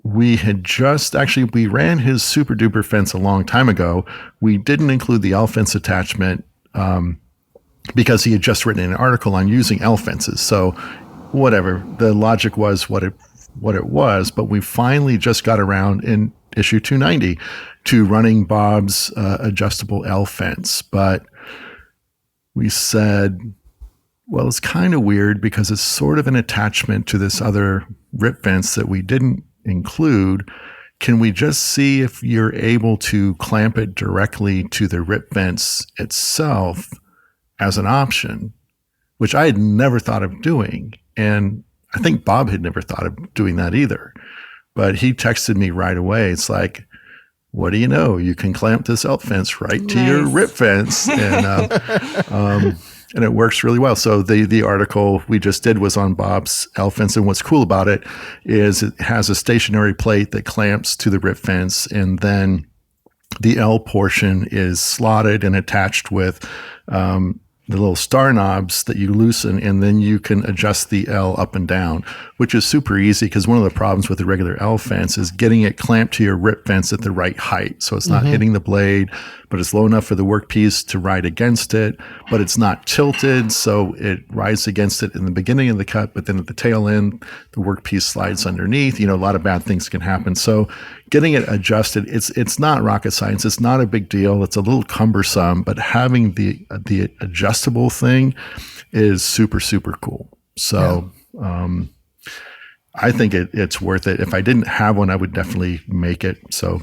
we ran his super duper fence a long time ago. We didn't include the L fence attachment, because he had just written an article on using L fences. So whatever, the logic was what it was, but we finally just got around in issue 290 to running Bob's adjustable L fence. But we said, well, it's kind of weird because it's sort of an attachment to this other rip fence that we didn't include. Can we just see if you're able to clamp it directly to the rip fence itself as an option, which I had never thought of doing. And I think Bob had never thought of doing that either. But he texted me right away. It's like, what do you know? You can clamp this L fence right to your rip fence. And and it works really well. So the article we just did was on Bob's L fence. And what's cool about it is it has a stationary plate that clamps to the rip fence. And then the L portion is slotted and attached with the little star knobs that you loosen, and then you can adjust the L up and down, which is super easy because one of the problems with the regular L fence is getting it clamped to your rip fence at the right height. So it's not hitting the blade, but it's low enough for the workpiece to ride against it, but it's not tilted. So it rides against it in the beginning of the cut, but then at the tail end, the workpiece slides underneath. A lot of bad things can happen. So getting it adjusted, it's not rocket science. It's not a big deal. It's a little cumbersome, but having the adjustable thing is super, super cool. So, I think it's worth it. If I didn't have one, I would definitely make it. So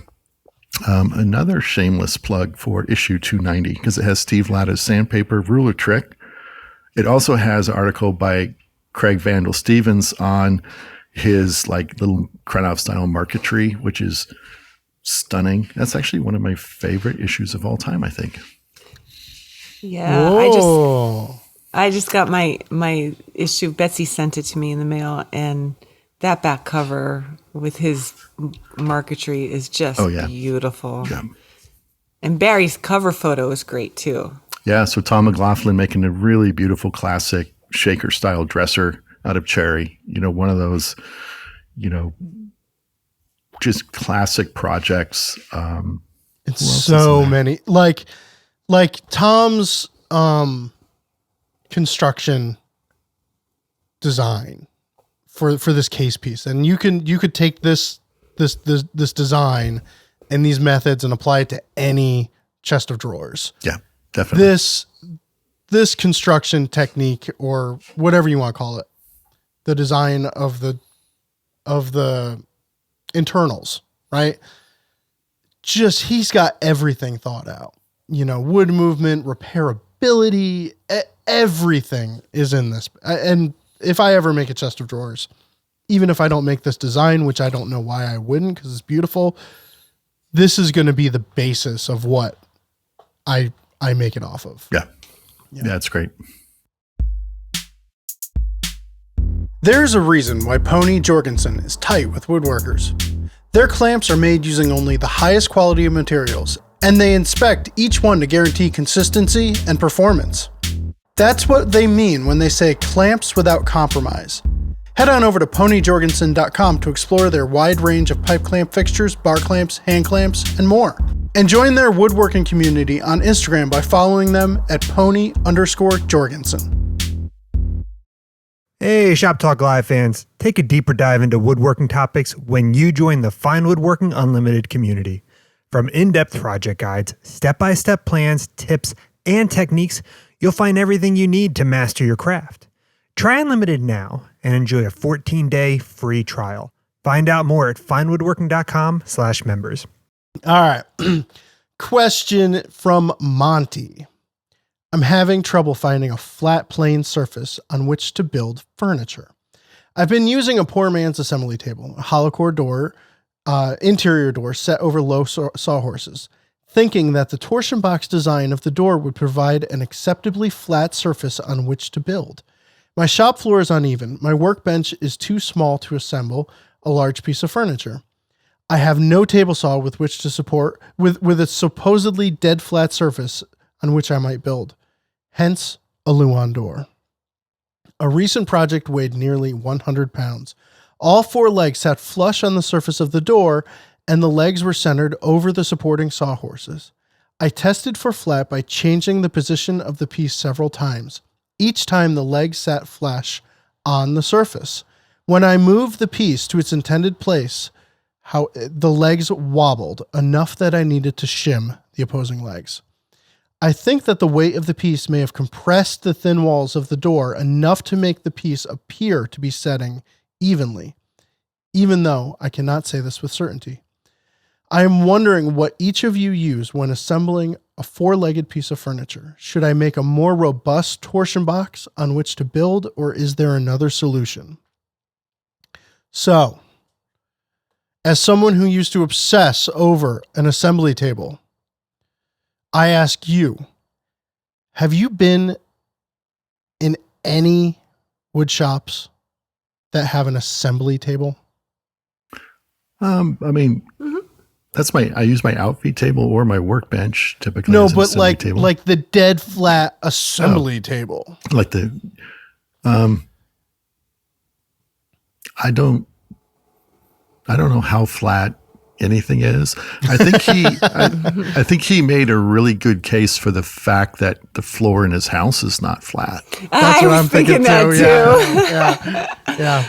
Another shameless plug for issue 290, because it has Steve Latta's sandpaper ruler trick. It also has an article by Craig Vandal Stevens on his like little Krenov style marquetry, which is stunning. That's actually one of my favorite issues of all time, I think. Yeah, Whoa. I just got my issue. Betsy sent it to me in the mail, and that back cover with his marquetry is just beautiful. Yeah. And Barry's cover photo is great too. Yeah, so Tom McLaughlin making a really beautiful classic shaker style dresser out of cherry. You know, one of those, you know, just classic projects. It's so many. Like Tom's construction design for this case piece, and you could take this design and these methods and apply it to any chest of drawers. Yeah, definitely. This construction technique, or whatever you want to call it, the design of the internals, right? Just, he's got everything thought out. You know, wood movement, repairability, everything is in this. And if I ever make a chest of drawers, even if I don't make this design, which I don't know why I wouldn't, because it's beautiful, this is going to be the basis of what I make it off of. Yeah, it's great. There's a reason why Pony Jorgensen is tight with woodworkers. Their clamps are made using only the highest quality of materials, and they inspect each one to guarantee consistency and performance. That's what they mean when they say clamps without compromise. Head on over to ponyjorgensen.com to explore their wide range of pipe clamp fixtures, bar clamps, hand clamps, and more. And join their woodworking community on Instagram by following them at pony_Jorgensen. Hey, Shop Talk Live fans, take a deeper dive into woodworking topics when you join the Fine Woodworking Unlimited community. From in-depth project guides, step-by-step plans, tips, and techniques, you'll find everything you need to master your craft. Try Unlimited now and enjoy a 14-day free trial. Find out more at finewoodworking.com/members. All right. Question from Monty. I'm having trouble finding a flat, plain surface on which to build furniture. I've been using a poor man's assembly table, a hollow core door, interior door set over low sawhorses, thinking that the torsion box design of the door would provide an acceptably flat surface on which to build. My shop floor is uneven. My workbench is too small to assemble a large piece of furniture. I have no table saw with which to support with a supposedly dead flat surface on which I might build. Hence, a Luan door. A recent project weighed nearly 100 pounds. All four legs sat flush on the surface of the door, and the legs were centered over the supporting sawhorses. I tested for flat by changing the position of the piece several times. Each time the legs sat flush on the surface. When I moved the piece to its intended place, the legs wobbled enough that I needed to shim the opposing legs. I think that the weight of the piece may have compressed the thin walls of the door enough to make the piece appear to be setting evenly, even though I cannot say this with certainty. I am wondering what each of you use when assembling a four-legged piece of furniture. Should I make a more robust torsion box on which to build, or is there another solution? So, as someone who used to obsess over an assembly table, I ask you, have you been in any wood shops that have an assembly table? I mean, I use my outfeed table or my workbench typically. No, as an but assembly table. like the dead flat assembly table. Like the, I don't know how flat anything is. I think he made a really good case for the fact that the floor in his house is not flat. That's what I'm thinking that too. Yeah.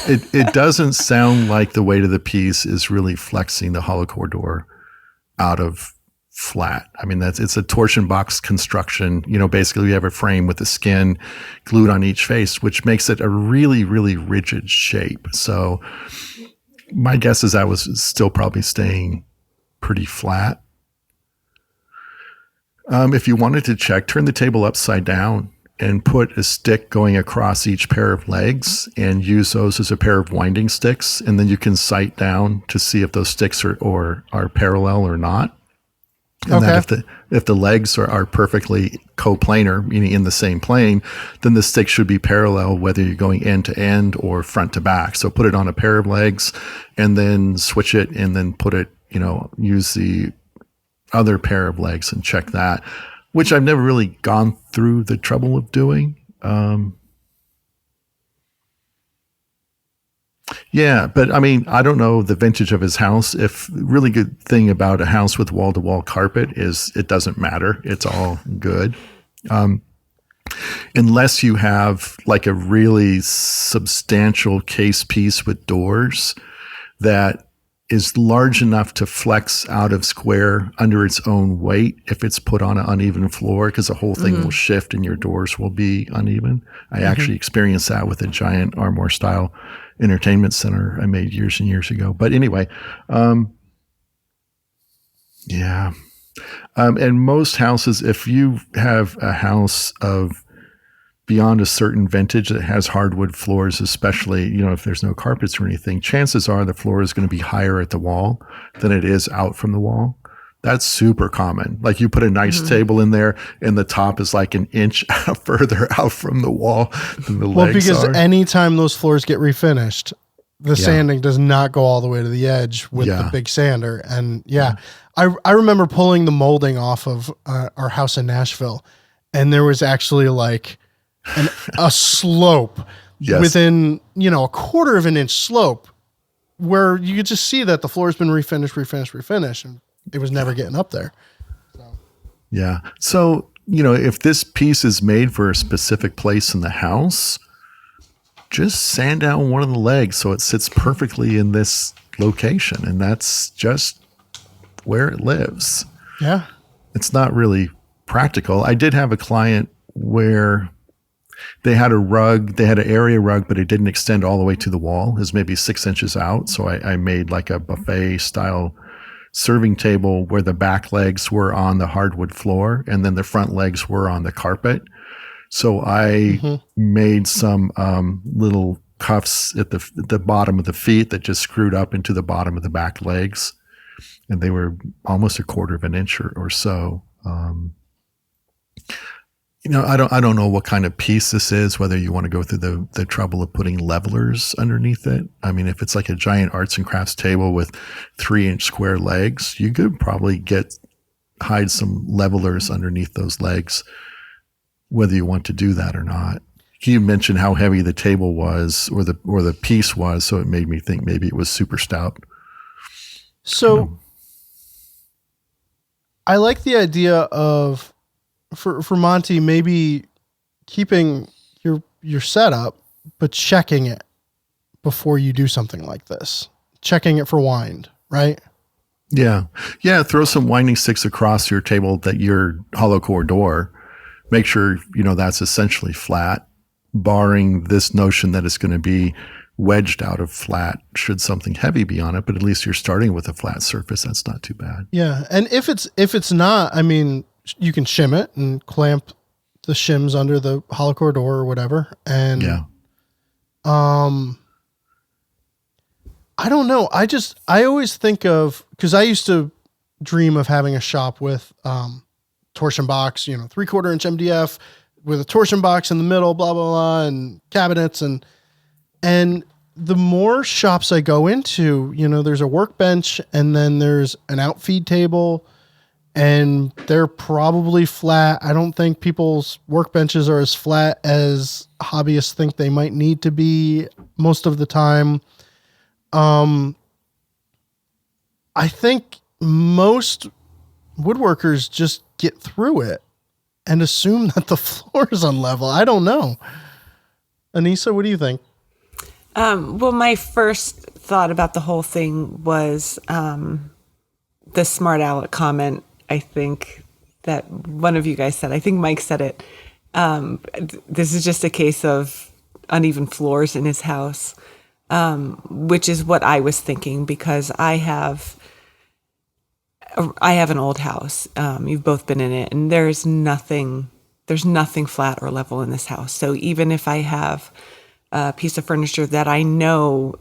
It doesn't sound like the weight of the piece is really flexing the hollow core door out of flat. I mean, it's a torsion box construction. You know, basically you have a frame with the skin glued on each face, which makes it a really, really rigid shape. So My guess is that was still probably staying pretty flat. If you wanted to check, turn the table upside down and put a stick going across each pair of legs and use those as a pair of winding sticks. And then you can sight down to see if those sticks are parallel or not. And that if the legs are perfectly coplanar, meaning in the same plane, then the stick should be parallel whether you're going end to end or front to back. So put it on a pair of legs and then switch it and then put it, use the other pair of legs and check that, which I've never really gone through the trouble of doing. Yeah, but I mean, I don't know the vintage of his house. If really good thing about a house with wall-to-wall carpet is it doesn't matter. It's all good. Unless you have like a really substantial case piece with doors that is large enough to flex out of square under its own weight if it's put on an uneven floor, because the whole thing will shift and your doors will be uneven. I actually experienced that with a giant Armour style entertainment center I made years and years ago. But anyway, yeah. And most houses, if you have a house of beyond a certain vintage that has hardwood floors, especially, if there's no carpets or anything, chances are the floor is going to be higher at the wall than it is out from the wall. That's super common. Like you put a nice table in there and the top is like an inch further out from the wall than the legs Well, because are. anytime those floors get refinished, the sanding does not go all the way to the edge with the big sander. And I remember pulling the molding off of our house in Nashville, and there was actually like a slope within, a quarter of an inch slope where you could just see that the floor has been refinished, and it was never getting up there. Yeah. So, if this piece is made for a specific place in the house, just sand down one of the legs so it sits perfectly in this location. And that's just where it lives. Yeah. It's not really practical. I did have a client where they had a rug, they had an area rug, but it didn't extend all the way to the wall. It was maybe 6 inches out. So I made like a buffet style serving table where the back legs were on the hardwood floor and then the front legs were on the carpet. So I made some little cuffs at the bottom of the feet that just screwed up into the bottom of the back legs. And they were almost a quarter of an inch or so. I don't know what kind of piece this is, whether you want to go through the trouble of putting levelers underneath it. I mean, if it's like a giant arts and crafts table with 3-inch square legs, you could probably hide some levelers underneath those legs, whether you want to do that or not. You mentioned how heavy the table was or the piece was, so it made me think maybe it was super stout. So I like the idea of, for Monty, maybe keeping your setup, but checking it before you do something like this. Checking it for wind, right? Yeah. Yeah. Throw some winding sticks across your table that your hollow core door. Make sure, that's essentially flat, barring this notion that it's going to be wedged out of flat should something heavy be on it, but at least you're starting with a flat surface. That's not too bad. Yeah. And if it's not, I mean, you can shim it and clamp the shims under the hollow core door or whatever. And I don't know. I always think of, because I used to dream of having a shop with torsion box, 3/4 inch MDF with a torsion box in the middle, blah, blah, blah, and cabinets. And the more shops I go into, there's a workbench and then there's an outfeed table, and they're probably flat. I don't think people's workbenches are as flat as hobbyists think they might need to be most of the time. I think most woodworkers just get through it and assume that the floor is unlevel. I don't know. Anissa, what do you think? Well, my first thought about the whole thing was the smart aleck comment. I think that one of you guys said, I think Mike said it. This is just a case of uneven floors in his house. which is what I was thinking, because I have an old house. You've both been in it, and there's nothing flat or level in this house. So even if I have a piece of furniture that I know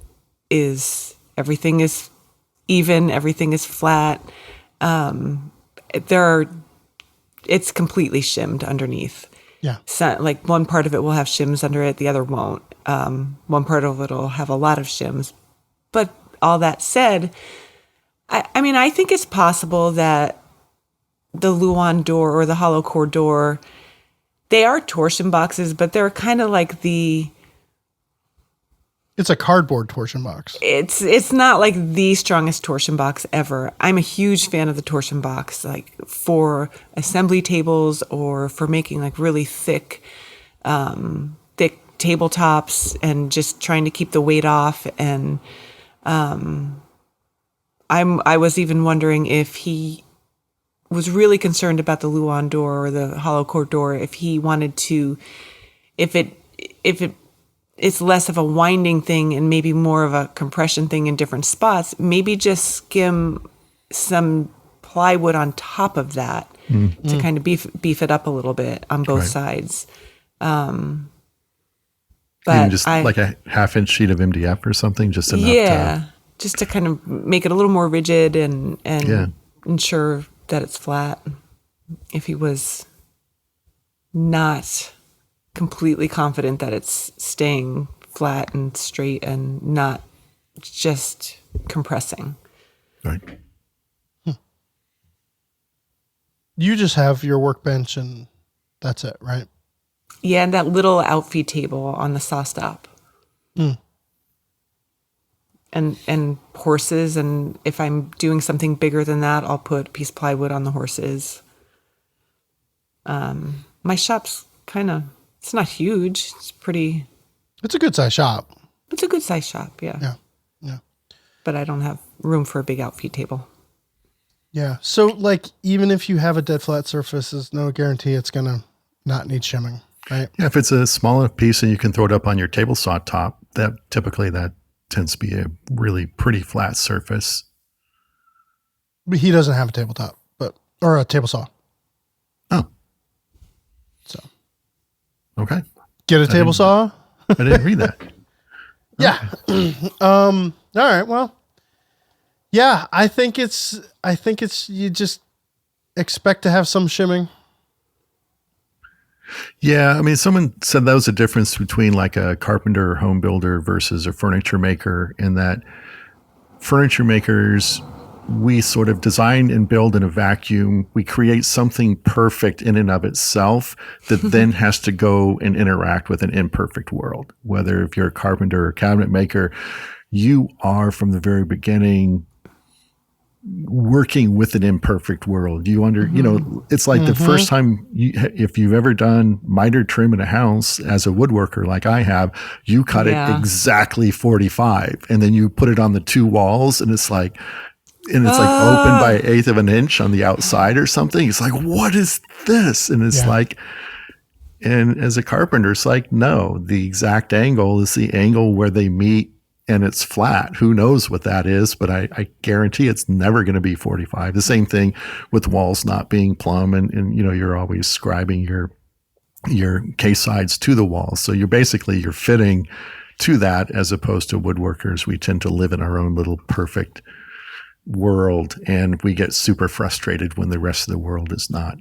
everything is even, everything is flat, it's completely shimmed underneath. Yeah. So, like, one part of it will have shims under it, the other won't. One part of it will have a lot of shims. But all that said, I mean, I think it's possible that the Luan door or the hollow core door, they are torsion boxes, but they're kind of like It's a cardboard torsion box. It's not like the strongest torsion box ever. I'm a huge fan of the torsion box, like for assembly tables or for making like really thick tabletops and just trying to keep the weight off. And I was even wondering if he was really concerned about the Luan door or the hollow core door, if he wanted to, if it's less of a winding thing and maybe more of a compression thing in different spots, maybe just skim some plywood on top of that to kind of beef it up a little bit on both sides. But even just like a 1/2-inch sheet of MDF or something, just enough just to kind of make it a little more rigid and ensure that it's flat. If he was not completely confident that it's staying flat and straight and not just compressing. Right. You just have your workbench and that's it, right? Yeah, and that little outfeed table on the saw stop. And horses, and if I'm doing something bigger than that, I'll put a piece of plywood on the horses. My shop's kind of, it's not huge. It's a good size shop. It's a good size shop, yeah. Yeah. But I don't have room for a big outfeed table. Yeah. So like, even if you have a dead flat surface, there's no guarantee it's going to not need shimming, right? Yeah. If it's a small enough piece and you can throw it up on your table saw top, that tends to be a really pretty flat surface. But he doesn't have a tabletop, or a table saw. Oh. So. Okay. Get a table saw? I didn't read that. Yeah. All right. Well, yeah, I think it's you just expect to have some shimming. Yeah. I mean, someone said that was a difference between like a carpenter or home builder versus a furniture maker, in that furniture makers, we sort of design and build in a vacuum. We create something perfect in and of itself that then has to go and interact with an imperfect world. Whether if you're a carpenter or cabinet maker, you are from the very beginning working with an imperfect world. You know, it's like the first time if you've ever done miter trim in a house as a woodworker, like I have, you cut it exactly 45 and then you put it on the two walls and it's like open by 1/8 of an inch on the outside or something. It's like, what is this? And it's like, and as a carpenter, it's like, no, the exact angle is the angle where they meet and it's flat. Who knows what that is, but I guarantee it's never going to be 45. The same thing with walls not being plumb, and you know, you're always scribing your case sides to the wall. So you're fitting to that, as opposed to woodworkers. We tend to live in our own little perfect world, and we get super frustrated when the rest of the world is not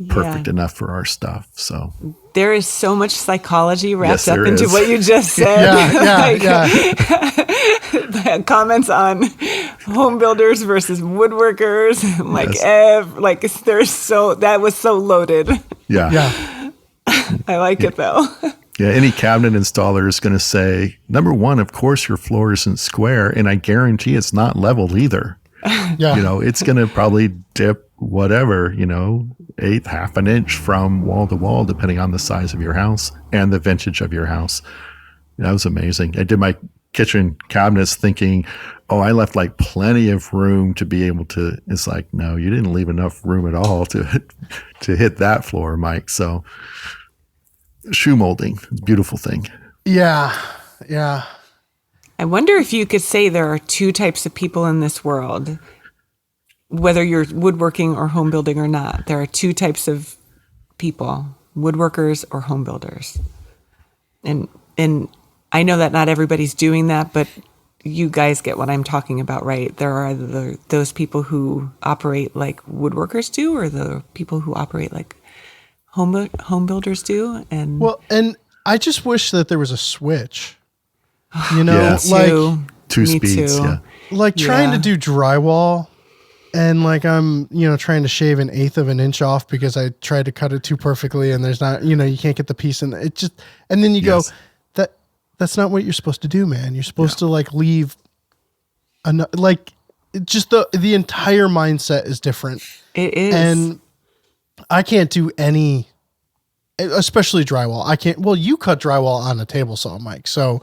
perfect enough for our stuff. So there is so much psychology wrapped Yes, up there into is. what you just said. Yeah. Comments on home builders versus woodworkers. That was so loaded. yeah. I like it though. Yeah, any cabinet installer is going to say, number one, of course your floor isn't square, and I guarantee it's not level either. Yeah. You know, it's going to probably dip whatever, you know, 1/8, 1/2 inch from wall to wall, depending on the size of your house and the vintage of your house. That was amazing. I did my kitchen cabinets thinking, oh, I left like plenty of room to be able to. It's like, no, you didn't leave enough room at all to hit that floor, Mike. So shoe molding, beautiful thing. Yeah. Yeah. I wonder if you could say there are two types of people in this world, whether you're woodworking or home building or not. There are two types of people, woodworkers or home builders. And I know that not everybody's doing that, but you guys get what I'm talking about, right? There are those people who operate like woodworkers do, or the people who operate like home builders do. And I just wish that there was a switch. Two speeds. Yeah. Like trying to do drywall, and like I'm, trying to shave 1/8 of an inch off because I tried to cut it too perfectly, and there's not, you can't get the piece in it. And then you go, that's not what you're supposed to do, man. You're supposed to like leave, just the entire mindset is different. It is, and I can't do any, especially drywall. I can't. Well, you cut drywall on a table saw, Mike. So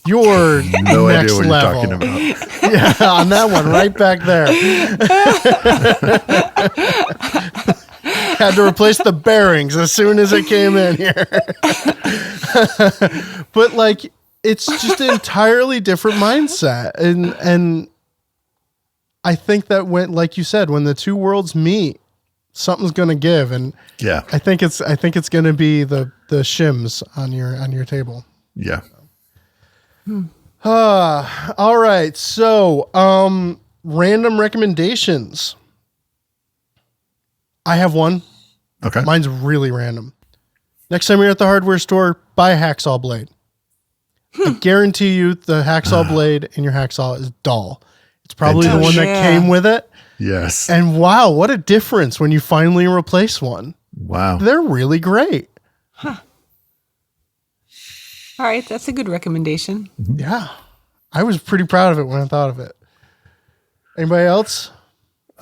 you're no next idea what level. you're talking about. Yeah, on that one right back there. Had to replace the bearings as soon as it came in here. But like, it's just an entirely different mindset, and I think that when, like you said, when the two worlds meet, something's going to give, and I think it's going to be the shims on your table. Yeah. All right. So, random recommendations. I have one. Okay. Mine's really random. Next time you're at the hardware store, buy a hacksaw blade. I guarantee you the hacksaw blade in your hacksaw is dull. It's probably the one that came with it. Yes. And wow, what a difference when you finally replace one. Wow. They're really great. Huh. All right, that's a good recommendation. Yeah. I was pretty proud of it when I thought of it. Anybody else?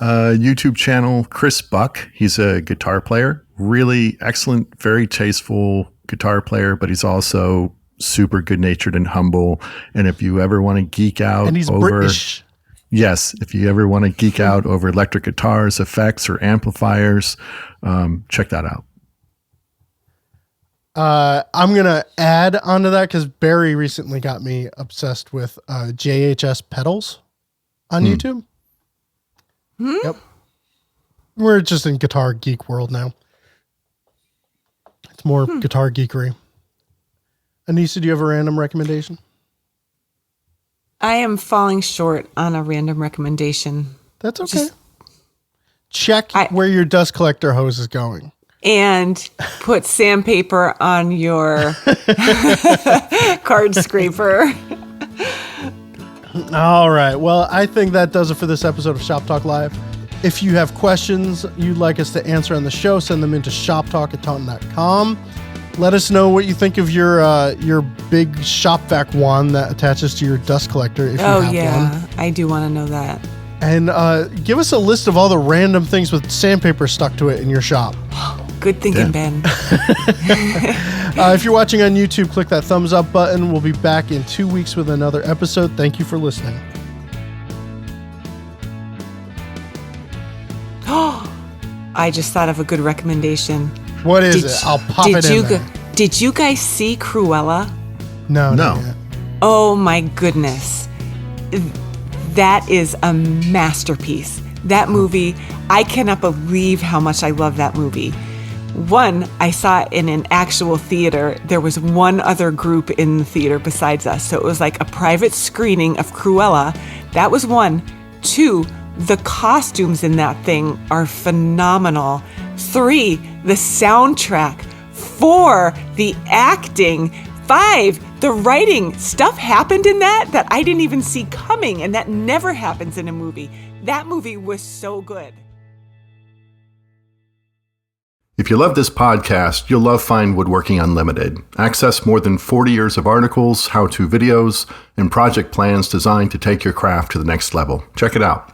YouTube channel, Chris Buck. He's a guitar player. Really excellent, very tasteful guitar player, but he's also super good-natured and humble. And if you ever want to geek out and he's over... British. Yes, if you ever want to geek out over electric guitars, effects, or amplifiers, check that out. I'm going to add onto that because Barry recently got me obsessed with JHS pedals on YouTube. Yep. We're just in guitar geek world now. It's more guitar geekery. Anissa, do you have a random recommendation? I am falling short on a random recommendation. That's okay. Check where your dust collector hose is going. And put sandpaper on your card scraper. All right. Well, I think that does it for this episode of Shop Talk Live. If you have questions you'd like us to answer on the show, send them into shoptalk@taunton.com. Let us know what you think of your big shop vac wand that attaches to your dust collector if you have one. I do want to know that. And give us a list of all the random things with sandpaper stuck to it in your shop. Good thinking, Ben. If you're watching on YouTube, click that thumbs up button. We'll be back in 2 weeks with another episode. Thank you for listening. I just thought of a good recommendation. What is it? I'll pop it in there. Did you guys see Cruella? No. Oh my goodness. That is a masterpiece. That movie, I cannot believe how much I love that movie. One, I saw it in an actual theater. There was one other group in the theater besides us. So it was like a private screening of Cruella. That was one. Two, the costumes in that thing are phenomenal. Three, the soundtrack. Four, the acting. Five, the writing. Stuff happened in that I didn't even see coming, and that never happens in a movie. That movie was so good. If you love this podcast, you'll love Find Woodworking Unlimited. Access more than 40 years of articles, how-to videos, and project plans designed to take your craft to the next level. Check it out.